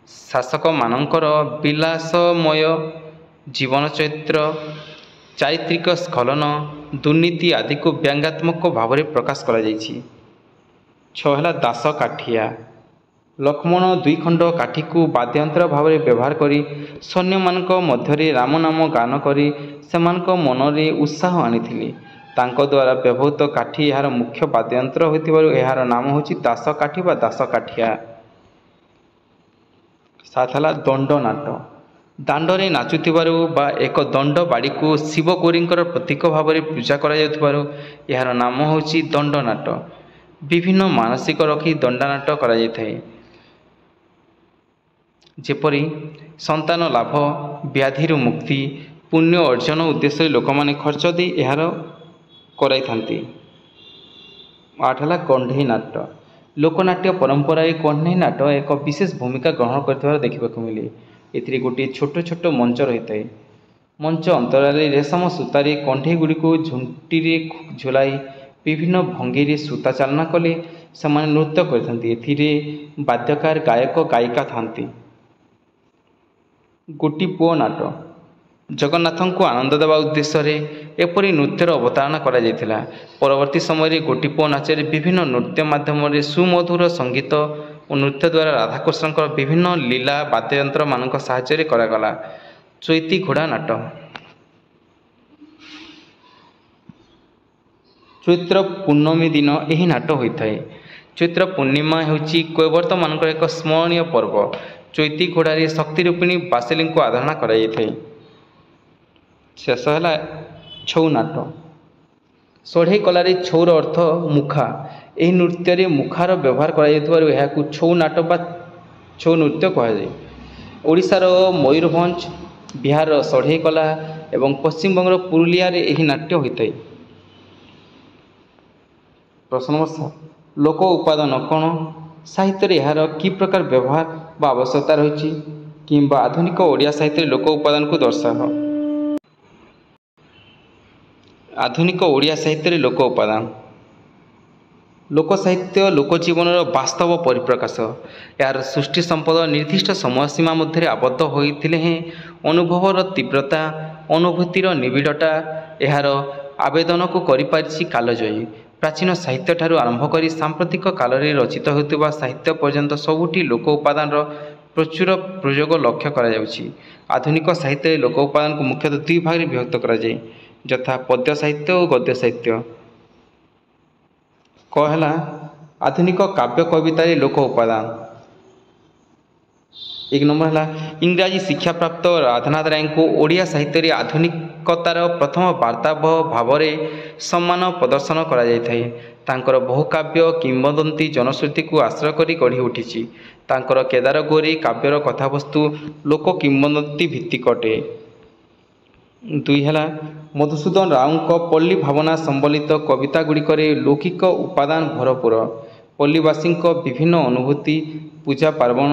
ଶାସକମାନଙ୍କର ବିଳାସମୟ ଜୀବନ ଚରିତ୍ର, ଚାରିତ୍ରିକ ସ୍ଖଳନ, ଦୁର୍ନୀତି ଆଦିକୁ ବ୍ୟଙ୍ଗାତ୍ମକ ଭାବରେ ପ୍ରକାଶ କରାଯାଇଛି। 6 ହେଲା ଦାସକାଠିଆ। ଲକ୍ଷ୍ମଣ 2 ଖଣ୍ଡ କାଠିକୁ ବାଦ୍ୟଯନ୍ତ୍ର ଭାବରେ ବ୍ୟବହାର କରି ସୈନ୍ୟମାନଙ୍କ ମଧ୍ୟରେ ରାମ ନାମ ଗାନ କରି ସେମାନଙ୍କ ମନରେ ଉତ୍ସାହ ଆଣିଥିଲେ। ତାଙ୍କ ଦ୍ୱାରା ବ୍ୟବହୃତ କାଠି ଏହାର ମୁଖ୍ୟ ବାଦ୍ୟଯନ୍ତ୍ର ହୋଇଥିବାରୁ ଏହାର ନାମ ହେଉଛି ଦାସକାଠି ବା ଦାସକାଠିଆ। 7 ହେଲା ଦଣ୍ଡନାଟ। ଦାଣ୍ଡରେ ନାଚୁଥିବାରୁ ବା ଏକ ଦଣ୍ଡ ବାଡ଼ିକୁ ଶିବଗୌରୀଙ୍କର ପ୍ରତୀକ ଭାବରେ ପୂଜା କରାଯାଉଥିବାରୁ ଏହାର ନାମ ହେଉଛି ଦଣ୍ଡନାଟ। ବିଭିନ୍ନ ମାନସିକ ରଖି ଦଣ୍ଡନାଟ କରାଯାଇଥାଏ, ଯେପରି ସନ୍ତାନ ଲାଭ, ବ୍ୟାଧିରୁ ମୁକ୍ତି, ପୁଣ୍ୟ ଅର୍ଜନ ଉଦ୍ଦେଶ୍ୟରେ ଲୋକମାନେ ଖର୍ଚ୍ଚ ଦେଇ ଏହାର କରାଇଥାନ୍ତି। 8 ହେଲା କଣ୍ଢେଇ ନାଟ। ଲୋକନାଟ୍ୟ ପରମ୍ପରାରେ କଣ୍ଢେଇ ନାଟ ଏକ ବିଶେଷ ଭୂମିକା ଗ୍ରହଣ କରିଥିବାର ଦେଖିବାକୁ ମିଳେ। ଏଥିରେ ଗୋଟିଏ ଛୋଟ ଛୋଟ ମଞ୍ଚ ରହିଥାଏ। ମଞ୍ଚ ଅନ୍ତରାଳରେ ରେଶମ ସୂତାରେ କଣ୍ଢେଇ ଗୁଡ଼ିକୁ ଝୁଣ୍ଟିରେ ଝୁଲାଇ ବିଭିନ୍ନ ଭଙ୍ଗୀରେ ସୂତା ଚାଳନା କଲେ ସେମାନେ ନୃତ୍ୟ କରିଥାନ୍ତି। ଏଥିରେ ବାଦ୍ୟକାର, ଗାୟକ, ଗାୟିକା ଥାନ୍ତି। ଗୋଟିପୁଅ ନାଟ। ଜଗନ୍ନାଥଙ୍କୁ ଆନନ୍ଦ ଦେବା ଉଦ୍ଦେଶ୍ୟରେ ଏପରି ନୃତ୍ୟର ଅବତାରଣା କରାଯାଇଥିଲା। ପରବର୍ତ୍ତୀ ସମୟରେ ଗୋଟିପୁଅ ନାଚରେ ବିଭିନ୍ନ ନୃତ୍ୟ ମାଧ୍ୟମରେ ସୁମଧୁର ସଙ୍ଗୀତ ଓ ନୃତ୍ୟ ଦ୍ୱାରା ରାଧାକୃଷ୍ଣଙ୍କର ବିଭିନ୍ନ ଲୀଳା ବାଦ୍ୟଯନ୍ତ୍ରମାନଙ୍କ ସାହାଯ୍ୟରେ କରାଗଲା। ଚୈତି ଘୋଡ଼ା ନାଟ। ଚୈତ୍ର ପୂର୍ଣ୍ଣମୀ ଦିନ ଏହି ନାଟ ହୋଇଥାଏ। ଚୈତ୍ର ପୂର୍ଣ୍ଣିମା ହେଉଛି କୈବର୍ତ୍ତମାନଙ୍କର ଏକ ସ୍ମରଣୀୟ ପର୍ବ। ଚୈତି ଘୋଡ଼ାରେ ଶକ୍ତି ରୂପିଣୀ ବାସେଲିଙ୍କୁ ଆରାଧନା କରାଯାଇଥାଏ। ଶେଷ ହେଲା ଛଉ ନାଟ। ଷଢ଼େଇ କଲାରେ ଛଉର ଅର୍ଥ ମୁଖା। ଏହି ନୃତ୍ୟରେ ମୁଖାର ବ୍ୟବହାର କରାଯାଇଥିବାରୁ ଏହାକୁ ଛଉ ନାଟ ବା ଛଉ ନୃତ୍ୟ କୁହାଯାଏ। ଓଡ଼ିଶାର ମୟୂରଭଞ୍ଜ, ବିହାରର ଷଢ଼େଇ କଲା ଏବଂ ପଶ୍ଚିମବଙ୍ଗର ପୁରୁଲିଆରେ ଏହି ନାଟ୍ୟ ହୋଇଥାଏ। ପ୍ରଶ୍ନ ନମ୍ବର 7, ଲୋକ ଉପାଦାନ କ'ଣ? ସାହିତ୍ୟରେ ଏହାର କି ପ୍ରକାର ବ୍ୟବହାର ବା ଆବଶ୍ୟକତା ରହିଛି କିମ୍ବା ଆଧୁନିକ ଓଡ଼ିଆ ସାହିତ୍ୟରେ ଲୋକ ଉପାଦାନକୁ ଦର୍ଶାଅ। ଆଧୁନିକ ଓଡ଼ିଆ ସାହିତ୍ୟରେ ଲୋକ ଉପାଦାନ। ଲୋକ ସାହିତ୍ୟ ଲୋକଜୀବନର ବାସ୍ତବ ପରିପ୍ରକାଶ। ଏହାର ସୃଷ୍ଟି ସମ୍ପଦ ନିର୍ଦ୍ଦିଷ୍ଟ ସମୟସୀମା ମଧ୍ୟରେ ଆବଦ୍ଧ ହୋଇଥିଲେ ହେଁ ଅନୁଭବର ତୀବ୍ରତା, ଅନୁଭୂତିର ନିବିଡ଼ତା ଏହାର ଆବେଦନକୁ କରିପାରିଛି କାଳଜୟୀ। ପ୍ରାଚୀନ ସାହିତ୍ୟଠାରୁ ଆରମ୍ଭ କରି ସାମ୍ପ୍ରତିକ କାଳରେ ରଚିତ ହେଉଥିବା ସାହିତ୍ୟ ପର୍ଯ୍ୟନ୍ତ ସବୁଠି ଲୋକ ଉପାଦାନର ପ୍ରଚୁର ପ୍ରୟୋଗ ଲକ୍ଷ୍ୟ କରାଯାଉଛି। ଆଧୁନିକ ସାହିତ୍ୟରେ ଲୋକ ଉପାଦାନକୁ ମୁଖ୍ୟତଃ 2 ଭାଗରେ ବିଭକ୍ତ କରାଯାଏ, ଯଥା ପଦ୍ୟ ସାହିତ୍ୟ ଓ ଗଦ୍ୟ ସାହିତ୍ୟ। କ ହେଲା ଆଧୁନିକ କାବ୍ୟ କବିତାରେ ଲୋକ ଉପାଦାନ। 1 ନମ୍ବର ହେଲା ଇଂରାଜୀ ଶିକ୍ଷାପ୍ରାପ୍ତ ରାଧାନାଥ ରାୟଙ୍କୁ ଓଡ଼ିଆ ସାହିତ୍ୟରେ ଆଧୁନିକତାର ପ୍ରଥମ ବାର୍ତ୍ତାବହ ଭାବରେ ସମ୍ମାନ ପ୍ରଦର୍ଶନ କରାଯାଇଥାଏ। ତାଙ୍କର ବହୁ କାବ୍ୟ କିମ୍ବଦନ୍ତୀ ଜନଶ୍ରୁତିକୁ ଆଶ୍ରୟ କରି ଗଢ଼ି ଉଠିଛି। ତାଙ୍କର କେଦାରଗୌରୀ କାବ୍ୟର କଥାବସ୍ତୁ ଲୋକ କିମ୍ବଦନ୍ତୀ ଭିତ୍ତିକ ଅଟେ। 2 ହେଲା ମଧୁସୂଦନ ରାଓଙ୍କ ପଲ୍ଲୀ ଭାବନା ସମ୍ବଳିତ କବିତା ଗୁଡ଼ିକରେ ଲୌକିକ ଉପାଦାନ ଭରପୂର। ପଲ୍ଲୀବାସୀଙ୍କ ବିଭିନ୍ନ ଅନୁଭୂତି, ପୂଜା ପାର୍ବଣ,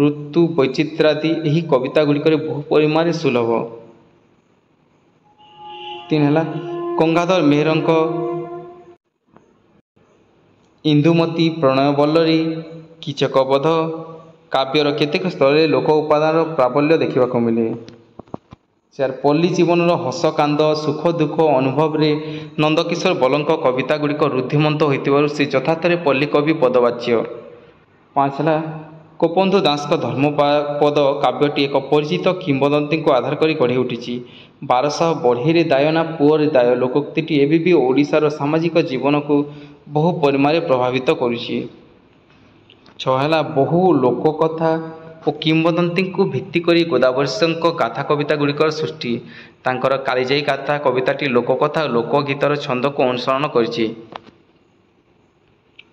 ଋତୁ ବୈଚିତ୍ର୍ୟାଦି ଏହି କବିତା ଗୁଡ଼ିକରେ ବହୁ ପରିମାଣରେ ସୁଲଭ। 3 ହେଲା ଗଙ୍ଗାଧର ମେହେରଙ୍କ ଇନ୍ଦୁମତୀ, ପ୍ରଣୟବଲ୍ଲରୀ, କୀଚକବଧ କାବ୍ୟର କେତେକ ସ୍ଥଳରେ ଲୋକ ଉପାଦାନର ପ୍ରାବଲ୍ୟ ଦେଖିବାକୁ ମିଳେ। 4 ପଲ୍ଲୀ ଜୀବନର ହସ କାନ୍ଦ, ସୁଖ ଦୁଃଖ ଅନୁଭବରେ ନନ୍ଦକିଶୋର ବଳଙ୍କ କବିତା ଗୁଡ଼ିକ ରୁଦ୍ଧିମନ୍ତ ହୋଇଥିବାରୁ ସେ ଯଥାର୍ଥରେ ପଲ୍ଲୀ କବି ପଦବାଚ୍ୟ। 5 ହେଲା ଗୋପବନ୍ଧୁ ଦାସଙ୍କ ଧର୍ମପଦ କାବ୍ୟଟି ଏକ ପରିଚିତ କିମ୍ବଦନ୍ତୀଙ୍କୁ ଆଧାର କରି ଗଢ଼ି ଉଠିଛି। 1200 ବଢ଼େଇରେ ଦାୟ ନା ପୁଅରେ ଦାୟ ଲୋକୋକ୍ତିଟି ଏବେ ବି ଓଡ଼ିଶାର ସାମାଜିକ ଜୀବନକୁ ବହୁ ପରିମାଣରେ ପ୍ରଭାବିତ କରୁଛି। 6 ହେଲା ବହୁ ଲୋକକଥା ଓ କିମ୍ବଦନ୍ତୀଙ୍କୁ ଭିତ୍ତି କରି ଗୋଦାବରୀଶଙ୍କ ଗାଥା କବିତା ଗୁଡ଼ିକର ସୃଷ୍ଟି। ତାଙ୍କର କାଳିଜାଈ ଗାଥା କବିତାଟି ଲୋକକଥା ଓ ଲୋକଗୀତର ଛନ୍ଦକୁ ଅନୁସରଣ କରିଛି।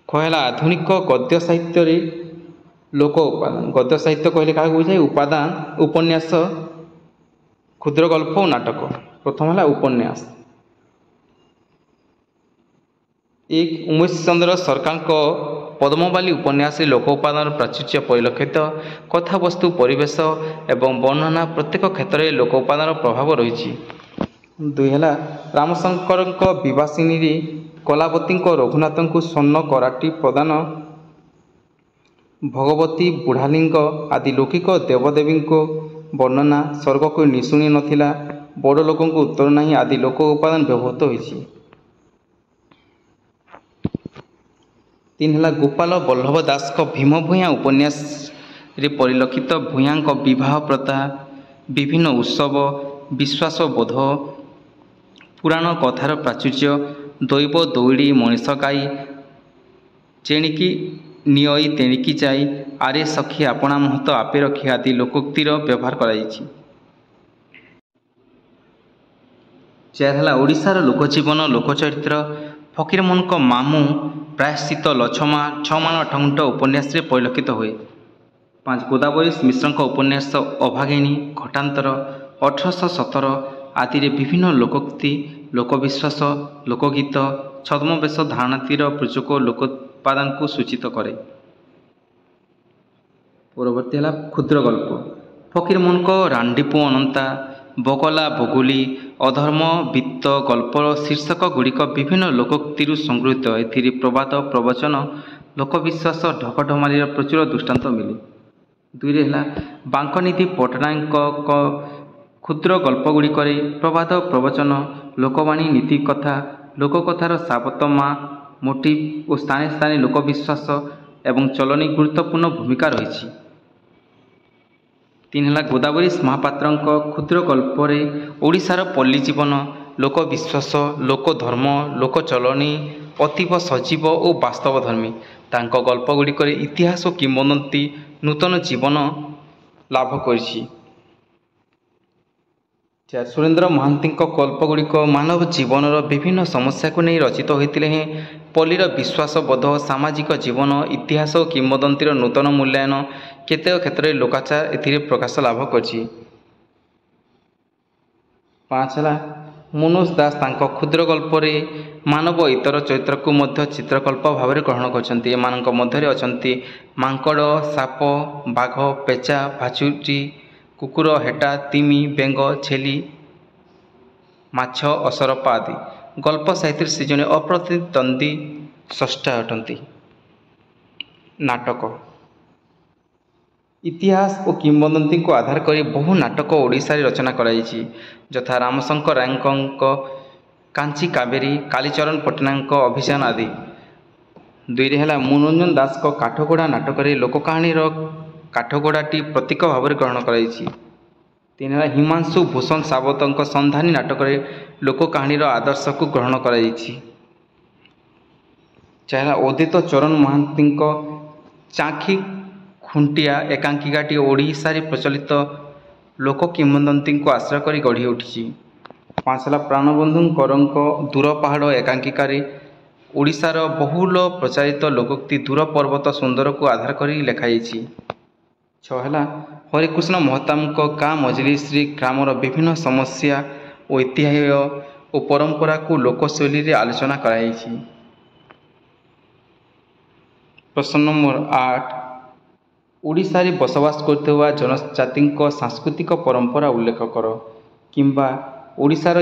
ଖ ହେଲା ଆଧୁନିକ ଗଦ୍ୟ ସାହିତ୍ୟରେ ଲୋକ ଉପାଦାନ। ଗଦ୍ୟ ସାହିତ୍ୟ କହିଲେ କାହାକୁ ବୁଝାଏ? ଉପାଦାନ ଉପନ୍ୟାସ, କ୍ଷୁଦ୍ରଗଳ୍ପ ଓ ନାଟକ। ପ୍ରଥମ ହେଲା ଉପନ୍ୟାସ। 1 ଉମେଶ ଚନ୍ଦ୍ର ସରକାରଙ୍କ ପଦ୍ମବାଲୀ ଉପନ୍ୟାସରେ ଲୋକ ଉପାଦାନର ପ୍ରାଚୁର୍ଯ୍ୟ ପରିଲକ୍ଷିତ। କଥାବସ୍ତୁ, ପରିବେଶ ଏବଂ ବର୍ଣ୍ଣନା ପ୍ରତ୍ୟେକ କ୍ଷେତ୍ରରେ ଲୋକ ଉପାଦାନର ପ୍ରଭାବ ରହିଛି। 2 ହେଲା ରାମଶଙ୍କରଙ୍କ ବିବାସିନୀରେ କଲାବତୀଙ୍କ ରଘୁନାଥଙ୍କୁ ସ୍ୱର୍ଣ୍ଣ କରାଟି ପ୍ରଦାନ ଭଗବତୀ ବୁଢ଼ାଲିଙ୍ଗ ଆଦି ଲୌକିକ ଦେବଦେବୀଙ୍କ ବର୍ଣ୍ଣନା, ସ୍ୱର୍ଗକୁ ନିଶୁଣି ନଥିଲା, ବଡ଼ ଲୋକଙ୍କୁ ଉତ୍ତର ନାହିଁ ଆଦି ଲୋକ ଉପାଦାନ ବ୍ୟବହୃତ ହୋଇଛି। 3 ହେଲା ଗୋପାଳ ବଲ୍ଲଭ ଦାସଙ୍କ ଭୀମ ଭୂୟାଁ ଉପନ୍ୟାସରେ ପରିଲକ୍ଷିତ ଭୂୟାଁଙ୍କ ବିବାହ ପ୍ରଥା, ବିଭିନ୍ନ ଉତ୍ସବ, ବିଶ୍ୱାସବୋଧ, ପୁରାଣ କଥାର ପ୍ରାଚୁର୍ଯ୍ୟ, ଦୈବ ଦୌଡ଼ି ମଣିଷ ଗାଇ, ଯେଣିକି ନିଅଇ ତେଣିକି ଯାଇ, ଆରେ ସଖୀ ଆପଣା ମହତ ଆପେ ରଖି ଆଦି ଲୋକୋକ୍ତିର ବ୍ୟବହାର କରାଯାଇଛି। 4 ହେଲା ଓଡ଼ିଶାର ଲୋକଜୀବନ ଲୋକଚରିତ୍ର ଫକୀରମୋହନଙ୍କ ମାମୁଁ ପ୍ରାୟଶ୍ଚିତ ଲଛମା 6 ମାଣ 8 ଗୁଣ୍ଠ ଉପନ୍ୟାସରେ ପରିଲକ୍ଷିତ ହୁଏ। 5 ଗୋଦାବରୀଶ ମିଶ୍ରଙ୍କ ଉପନ୍ୟାସ ଅଭାଗିନୀ, ଘଟାନ୍ତର, 1817 ଆଦିରେ ବିଭିନ୍ନ ଲୋକୋକ୍ତି, ଲୋକବିଶ୍ୱାସ, ଲୋକଗୀତ, ଛଦ୍ମବେଶ ଧାରଣାତୀର ପ୍ରଯୋଗ ଲୋକୋତ୍ପାଦନକୁ ସୂଚିତ କରେ। ପରବର୍ତ୍ତୀ ହେଲା କ୍ଷୁଦ୍ର ଗଳ୍ପ। ଫକୀରମୋହନଙ୍କ ରାଣ୍ଡିପୁଅ ଅନନ୍ତା, ବଗଲା ବଗୁଲି, ଅଧର୍ମ ବିତ୍ତ ଗଳ୍ପର ଶୀର୍ଷକ ଗୁଡ଼ିକ ବିଭିନ୍ନ ଲୋକୋକ୍ତିରୁ ସଂଗୃହୀତ। ଏଥିରେ ପ୍ରବାଦ, ପ୍ରବଚନ, ଲୋକବିଶ୍ୱାସ, ଢଗଢମାଲିର ପ୍ରଚୁର ଦୃଷ୍ଟାନ୍ତ ମିଳେ। 2 ହେଲା ବାଙ୍କନିଧି ପଟ୍ଟନାୟକଙ୍କ କ୍ଷୁଦ୍ର ଗଳ୍ପଗୁଡ଼ିକରେ ପ୍ରବାଦ, ପ୍ରବଚନ, ଲୋକବାଣୀ, ନୀତିକଥା, ଲୋକକଥାର ସାବତମା, ମୋଟିଭ ଓ ସ୍ଥାନେ ସ୍ଥାନେ ଲୋକବିଶ୍ୱାସ ଏବଂ ଚଳଣି ଗୁରୁତ୍ୱପୂର୍ଣ୍ଣ ଭୂମିକା ରହିଛି। 3 ହେଲା ଗୋଦାବରୀଶ ମହାପାତ୍ରଙ୍କ କ୍ଷୁଦ୍ର ଗଳ୍ପରେ ଓଡ଼ିଶାର ପଲ୍ଲୀ ଜୀବନ, ଲୋକବିଶ୍ୱାସ, ଲୋକଧର୍ମ, ଲୋକଚଳଣି ଅତୀବ ସଜୀବ ଓ ବାସ୍ତବଧର୍ମୀ। ତାଙ୍କ ଗଳ୍ପଗୁଡ଼ିକରେ ଇତିହାସ ଓ କିମ୍ବଦନ୍ତୀ ନୂତନ ଜୀବନ ଲାଭ କରିଛି। 4 ସୁରେନ୍ଦ୍ର ମହାନ୍ତିଙ୍କ ଗଳ୍ପଗୁଡ଼ିକ ମାନବ ଜୀବନର ବିଭିନ୍ନ ସମସ୍ୟାକୁ ନେଇ ରଚିତ ହୋଇଥିଲେ ହେଁ ପଲ୍ଲୀର ବିଶ୍ୱାସବୋଧ, ସାମାଜିକ ଜୀବନ, ଇତିହାସ ଓ କିମ୍ବଦନ୍ତୀର ନୂତନ ମୂଲ୍ୟାୟନ, କେତେକ କ୍ଷେତ୍ରରେ ଲୋକାଚାର ଏଥିରେ ପ୍ରକାଶ ଲାଭ କରିଛି। 5 ହେଲା ମନୋଜ ଦାସ ତାଙ୍କ କ୍ଷୁଦ୍ର ଗଳ୍ପରେ ମାନବ ଇତର ଚରିତ୍ରକୁ ମଧ୍ୟ ଚିତ୍ରକଳ୍ପ ଭାବରେ ଗ୍ରହଣ କରିଛନ୍ତି। ଏମାନଙ୍କ ମଧ୍ୟରେ ଅଛନ୍ତି ମାଙ୍କଡ଼, ସାପ, ବାଘ, ପେଚା, ଭାଚୁରୀ, କୁକୁର, ହେଟା, ତିମି, ବେଙ୍ଗ, ଛେଲି, ମାଛ, ଅସରପା ଆଦି। ଗଳ୍ପ ସାହିତ୍ୟରେ ସେ ଜଣେ ଅପ୍ରତିଦ୍ୱନ୍ଦୀ ସ୍ରଷ୍ଟା ଅଟନ୍ତି। ନାଟକ। ଇତିହାସ ଓ କିମ୍ବଦନ୍ତୀକୁ ଆଧାର କରି ବହୁ ନାଟକ ଓଡ଼ିଶାରେ ରଚନା କରାଯାଇଛି, ଯଥା ରାମଶଙ୍କର ରାୟଙ୍କ କାଞ୍ଚି କାବେରୀ, କାଳୀଚରଣ ପଟ୍ଟନାୟକଙ୍କ ଅଭିଯାନ ଆଦି। 2 ହେଲା ମନୋରଞ୍ଜନ ଦାସଙ୍କ କାଠଗୋଡ଼ା ନାଟକରେ ଲୋକକାହାଣୀର କାଠଗୋଡ଼ାଟି ପ୍ରତୀକ ଭାବରେ ଗ୍ରହଣ କରାଯାଇଛି। 3 ହେଲା ହିମାଂଶୁ ଭୂଷଣ ସାବତଙ୍କ ସନ୍ଧାନୀ ନାଟକରେ ଲୋକକାହାଣୀର ଆଦର୍ଶକୁ ଗ୍ରହଣ କରାଯାଇଛି। 4 ହେଲା ଉଦିତ ଚରଣ ମହାନ୍ତିଙ୍କ ଚାଖି ଖୁଣ୍ଟିଆ ଏକାଙ୍କିକାଟି ଓଡ଼ିଶାରେ ପ୍ରଚଳିତ ଲୋକ କିମ୍ବଦନ୍ତୀଙ୍କୁ ଆଶ୍ରୟ କରି ଗଢ଼ି ଉଠିଛି। 5 ହେଲା ପ୍ରାଣବନ୍ଧୁ କରଙ୍କ ଦୂର ପାହାଡ଼ ଏକାଙ୍କିକାରେ ଓଡ଼ିଶାର ବହୁଳ ପ୍ରଚାରିତ ଲୋକୋକ୍ତି ଦୂର ପର୍ବତ ସୁନ୍ଦରକୁ ଆଧାର କରି ଲେଖାଯାଇଛି। 6 ହେଲା ହରିକୃଷ୍ଣ ମହତାବଙ୍କ ଗାଁ ମଜଲିସରେ ଗ୍ରାମର ବିଭିନ୍ନ ସମସ୍ୟା, ଐତିହ୍ୟ ଓ ପରମ୍ପରାକୁ ଲୋକଶୈଳୀରେ ଆଲୋଚନା କରାଯାଇଛି। ପ୍ରଶ୍ନ ନମ୍ବର 8 ଓଡ଼ିଶାରେ ବସବାସ କରୁଥିବା ଜନଜାତିଙ୍କ ସାଂସ୍କୃତିକ ପରମ୍ପରା ଉଲ୍ଲେଖ କର କିମ୍ବା ଓଡ଼ିଶାର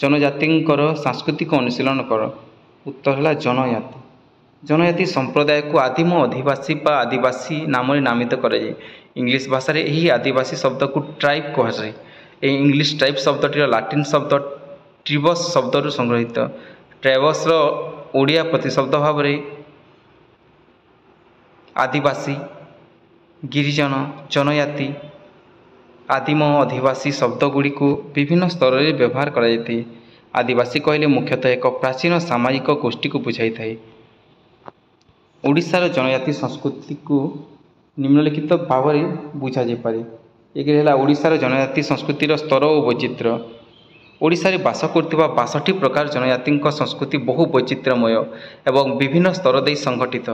ଜନଜାତିଙ୍କର ସାଂସ୍କୃତିକ ଅନୁଶୀଳନ କର। ଉତ୍ତର ହେଲା ଜନଜାତି। ଜନଜାତି ସମ୍ପ୍ରଦାୟକୁ ଆଦିମ ଅଧିବାସୀ ବା ଆଦିବାସୀ ନାମରେ ନାମିତ କରାଯାଏ। ଇଂଲିଶ ଭାଷାରେ ଏହି ଆଦିବାସୀ ଶବ୍ଦକୁ ଟ୍ରାଇବ୍ କୁହାଯାଏ। ଏହି ଇଂଲିଶ ଟ୍ରାଇବ୍ ଶବ୍ଦଟିର ଲାଟିନ୍ ଶବ୍ଦ ଟ୍ରିବସ୍ ଶବ୍ଦରୁ ସଂଗ୍ରହିତ। ଟ୍ରାଇବସ୍ର ଓଡ଼ିଆ ପ୍ରତିଶବ୍ଦ ଭାବରେ ଆଦିବାସୀ, ଗିରିଜନ, ଜନଜାତି, ଆଦିମ ଅଧିବାସୀ ଶବ୍ଦଗୁଡ଼ିକୁ ବିଭିନ୍ନ ସ୍ତରରେ ବ୍ୟବହାର କରାଯାଇଥାଏ। ଆଦିବାସୀ କହିଲେ ମୁଖ୍ୟତଃ ଏକ ପ୍ରାଚୀନ ସାମାଜିକ ଗୋଷ୍ଠୀକୁ ବୁଝାଇଥାଏ। ଓଡ଼ିଶାର ଜନଜାତି ସଂସ୍କୃତିକୁ ନିମ୍ନଲିଖିତ ଭାବରେ ବୁଝାଯାଇପାରେ। 1 ହେଲା ଓଡ଼ିଶାର ଜନଜାତି ସଂସ୍କୃତିର ସ୍ତର ଓ ବୈଚିତ୍ର୍ୟ। ଓଡ଼ିଶାରେ ବାସ କରୁଥିବା 62 ପ୍ରକାର ଜନଜାତିଙ୍କ ସଂସ୍କୃତି ବହୁ ବୈଚିତ୍ର୍ୟମୟ ଏବଂ ବିଭିନ୍ନ ସ୍ତର ଦେଇ ସଂଗଠିତ।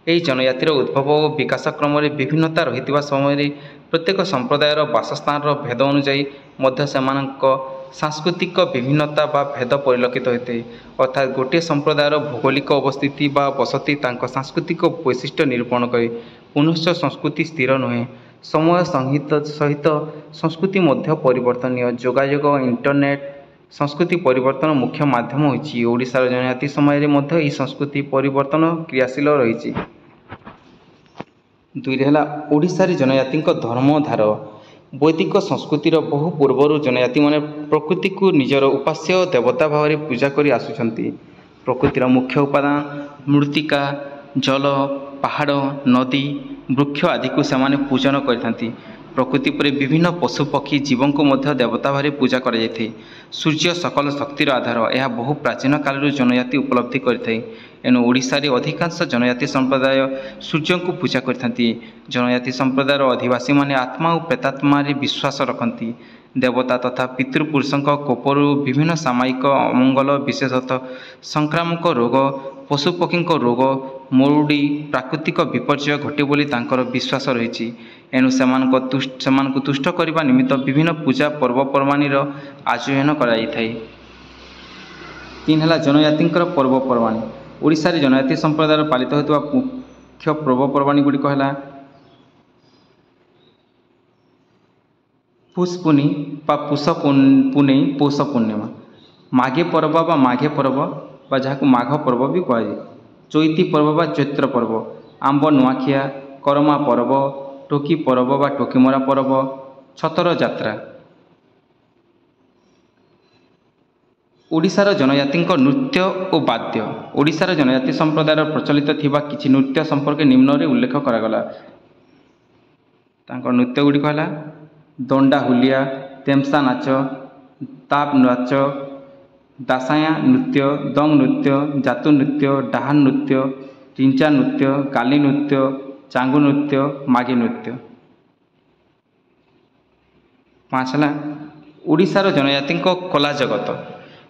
ଏହି ଜନଜାତିର ଉଦ୍ଭବ ଓ ବିକାଶ କ୍ରମରେ ବିଭିନ୍ନତା ରହିଥିବା ସମୟରେ ପ୍ରତ୍ୟେକ ସମ୍ପ୍ରଦାୟର ବାସସ୍ଥାନର ଭେଦ ଅନୁଯାୟୀ ମଧ୍ୟ ସେମାନଙ୍କ ସାଂସ୍କୃତିକ ବିଭିନ୍ନତା ବା ଭେଦ ପରିଲକ୍ଷିତ ହୋଇଥାଏ। ଅର୍ଥାତ୍ ଗୋଟିଏ ସମ୍ପ୍ରଦାୟର ଭୌଗୋଳିକ ଅବସ୍ଥିତି ବା ବସତି ତାଙ୍କ ସାଂସ୍କୃତିକ ବୈଶିଷ୍ଟ୍ୟ ନିରୂପଣ କରେ। ପୁନଶ୍ଚ ସଂସ୍କୃତି ସ୍ଥିର ନୁହେଁ, ସମୟ ସହିତ ସଂସ୍କୃତି ମଧ୍ୟ ପରିବର୍ତ୍ତନୀୟ। ଯୋଗାଯୋଗ ଓ ଇଣ୍ଟରନେଟ୍ ସଂସ୍କୃତି ପରିବର୍ତ୍ତନ ମୁଖ୍ୟ ମାଧ୍ୟମ ହୋଇଛି। ଓଡ଼ିଶାର ଜନଜାତି ସମୟରେ ମଧ୍ୟ ଏହି ସଂସ୍କୃତି ପରିବର୍ତ୍ତନ କ୍ରିୟାଶୀଳ ରହିଛି। ଦୁଇରେ ହେଲା ଓଡ଼ିଶାରେ ଜନଜାତିଙ୍କ ଧର୍ମଧାର। ବୈଦିକ ସଂସ୍କୃତିର ବହୁ ପୂର୍ବରୁ ଜନଜାତିମାନେ ପ୍ରକୃତିକୁ ନିଜର ଉପାସ୍ୟ ଦେବତା ଭାବରେ ପୂଜା କରି ଆସୁଛନ୍ତି। ପ୍ରକୃତିର ମୁଖ୍ୟ ଉପାଦାନ ମୃତ୍ତିକା, ଜଳ, ପାହାଡ଼, ନଦୀ, ବୃକ୍ଷ ଆଦିକୁ ସେମାନେ ପୂଜନ କରିଥାନ୍ତି। ପ୍ରକୃତି ପରେ ବିଭିନ୍ନ ପଶୁପକ୍ଷୀ ଜୀବଙ୍କୁ ମଧ୍ୟ ଦେବତା ଭାବରେ ପୂଜା କରାଯାଇଥାଏ। ସୂର୍ଯ୍ୟ ସକଳ ଶକ୍ତିର ଆଧାର। ଏହା ବହୁ ପ୍ରାଚୀନ କାଳରୁ ଜନଜାତି ଉପଲବ୍ଧି କରିଥାଏ। ଏଣୁ ଓଡ଼ିଶାରେ ଅଧିକାଂଶ ଜନଜାତି ସମ୍ପ୍ରଦାୟ ସୂର୍ଯ୍ୟଙ୍କୁ ପୂଜା କରିଥାନ୍ତି। ଜନଜାତି ସମ୍ପ୍ରଦାୟର ଅଧିବାସୀମାନେ ଆତ୍ମା ଓ ପ୍ରେତାତ୍ମାରେ ବିଶ୍ୱାସ ରଖନ୍ତି। ଦେବତା ତଥା ପିତୃପୁରୁଷଙ୍କ କୋପରୁ ବିଭିନ୍ନ ସାମାୟିକ ଅମଙ୍ଗଳ, ବିଶେଷତଃ ସଂକ୍ରାମକ ରୋଗ, ପଶୁପକ୍ଷୀଙ୍କ ରୋଗ, ମରୁଡ଼ି, ପ୍ରାକୃତିକ ବିପର୍ଯ୍ୟୟ ଘଟେ ବୋଲି ତାଙ୍କର ବିଶ୍ୱାସ ରହିଛି। ଏଣୁ ସେମାନଙ୍କୁ ତୁଷ୍ଟ କରିବା ନିମିତ୍ତ ବିଭିନ୍ନ ପୂଜା ପର୍ବପର୍ବାଣୀର ଆୟୋଜନ କରାଯାଇଥାଏ। 3 ହେଲା ଜନଜାତିଙ୍କର ପର୍ବପର୍ବାଣୀ। ଓଡ଼ିଶାରେ ଜନଜାତି ସମ୍ପ୍ରଦାୟର ପାଳିତ ହେଉଥିବା ମୁଖ୍ୟ ପର୍ବପର୍ବାଣୀ ଗୁଡ଼ିକ ହେଲା ପୁଷ୍ପୁନି ବା ପୁଷ ପୁନେଇ, ପୌଷ ପୂର୍ଣ୍ଣିମା, ମାଘେ ପର୍ବ ବା ମାଘେ ପର୍ବ ବା ଯାହାକୁ ମାଘ ପର୍ବ ବି କୁହାଯାଏ, ଚୈତି ପର୍ବ ବା ଚୈତ୍ର ପର୍ବ, ଆମ୍ବ ନୂଆଖିଆ, କରମା ପର୍ବ, ଟୋକି ପର୍ବ ବା ଟୋକିମରା ପର୍ବ, ଛତର ଯାତ୍ରା। ଓଡ଼ିଶାର ଜନଜାତିଙ୍କ ନୃତ୍ୟ ଓ ବାଦ୍ୟ। ଓଡ଼ିଶାର ଜନଜାତି ସମ୍ପ୍ରଦାୟର ପ୍ରଚଳିତ ଥିବା କିଛି ନୃତ୍ୟ ସମ୍ପର୍କେ ନିମ୍ନରେ ଉଲ୍ଲେଖ କରାଗଲା। ତାଙ୍କ ନୃତ୍ୟ ଗୁଡ଼ିକ ହେଲା ଦଣ୍ଡା ହୁଲିଆ, ତେମ୍ସା ନାଚ, ତାପ ନାଚ, ଦାସାୟା ନୃତ୍ୟ, ଦଙ୍ଗ ନୃତ୍ୟ, ଜାତୁ ନୃତ୍ୟ, ଡାହାନ ନୃତ୍ୟ, ରିଞ୍ଚା ନୃତ୍ୟ, ଗାଲି ନୃତ୍ୟ, ଚାଙ୍ଗୁ ନୃତ୍ୟ, ମାଗି ନୃତ୍ୟ। 5 ହେଲା ଓଡ଼ିଶାର ଜନଜାତିଙ୍କ କଲା ଜଗତ।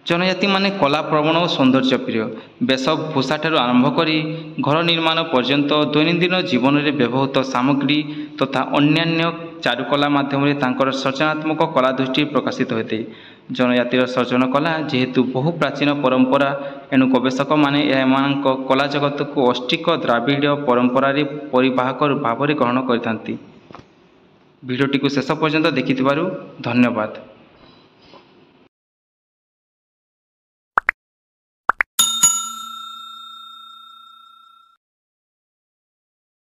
ଜନଜାତିମାନେ କଳାପ୍ରବଣ ଓ ସୌନ୍ଦର୍ଯ୍ୟ ପ୍ରିୟ। ବେଶଭୂଷାଠାରୁ ଆରମ୍ଭ କରି ଘର ନିର୍ମାଣ ପର୍ଯ୍ୟନ୍ତ ଦୈନନ୍ଦିନ ଜୀବନରେ ବ୍ୟବହୃତ ସାମଗ୍ରୀ ତଥା ଅନ୍ୟାନ୍ୟ ଚାରୁକଳା ମାଧ୍ୟମରେ ତାଙ୍କର ସୃଜନାତ୍ମକ କଳା ଦୃଷ୍ଟି ପ୍ରକାଶିତ ହୋଇଥାଏ। ଜନଜାତିର ସର୍ଜନ କଳା ଯେହେତୁ ବହୁ ପ୍ରାଚୀନ ପରମ୍ପରା, ଏଣୁ ଗବେଷକମାନେ ଏମାନଙ୍କ କଳା ଜଗତକୁ ଅଷ୍ଟିକ ଦ୍ରାବିଡ଼ ପରମ୍ପରାରେ ପରିବାହକ ଭାବରେ ଗ୍ରହଣ କରିଥାନ୍ତି। ଭିଡ଼ିଓଟିକୁ ଶେଷ ପର୍ଯ୍ୟନ୍ତ ଦେଖିଥିବାରୁ ଧନ୍ୟବାଦ।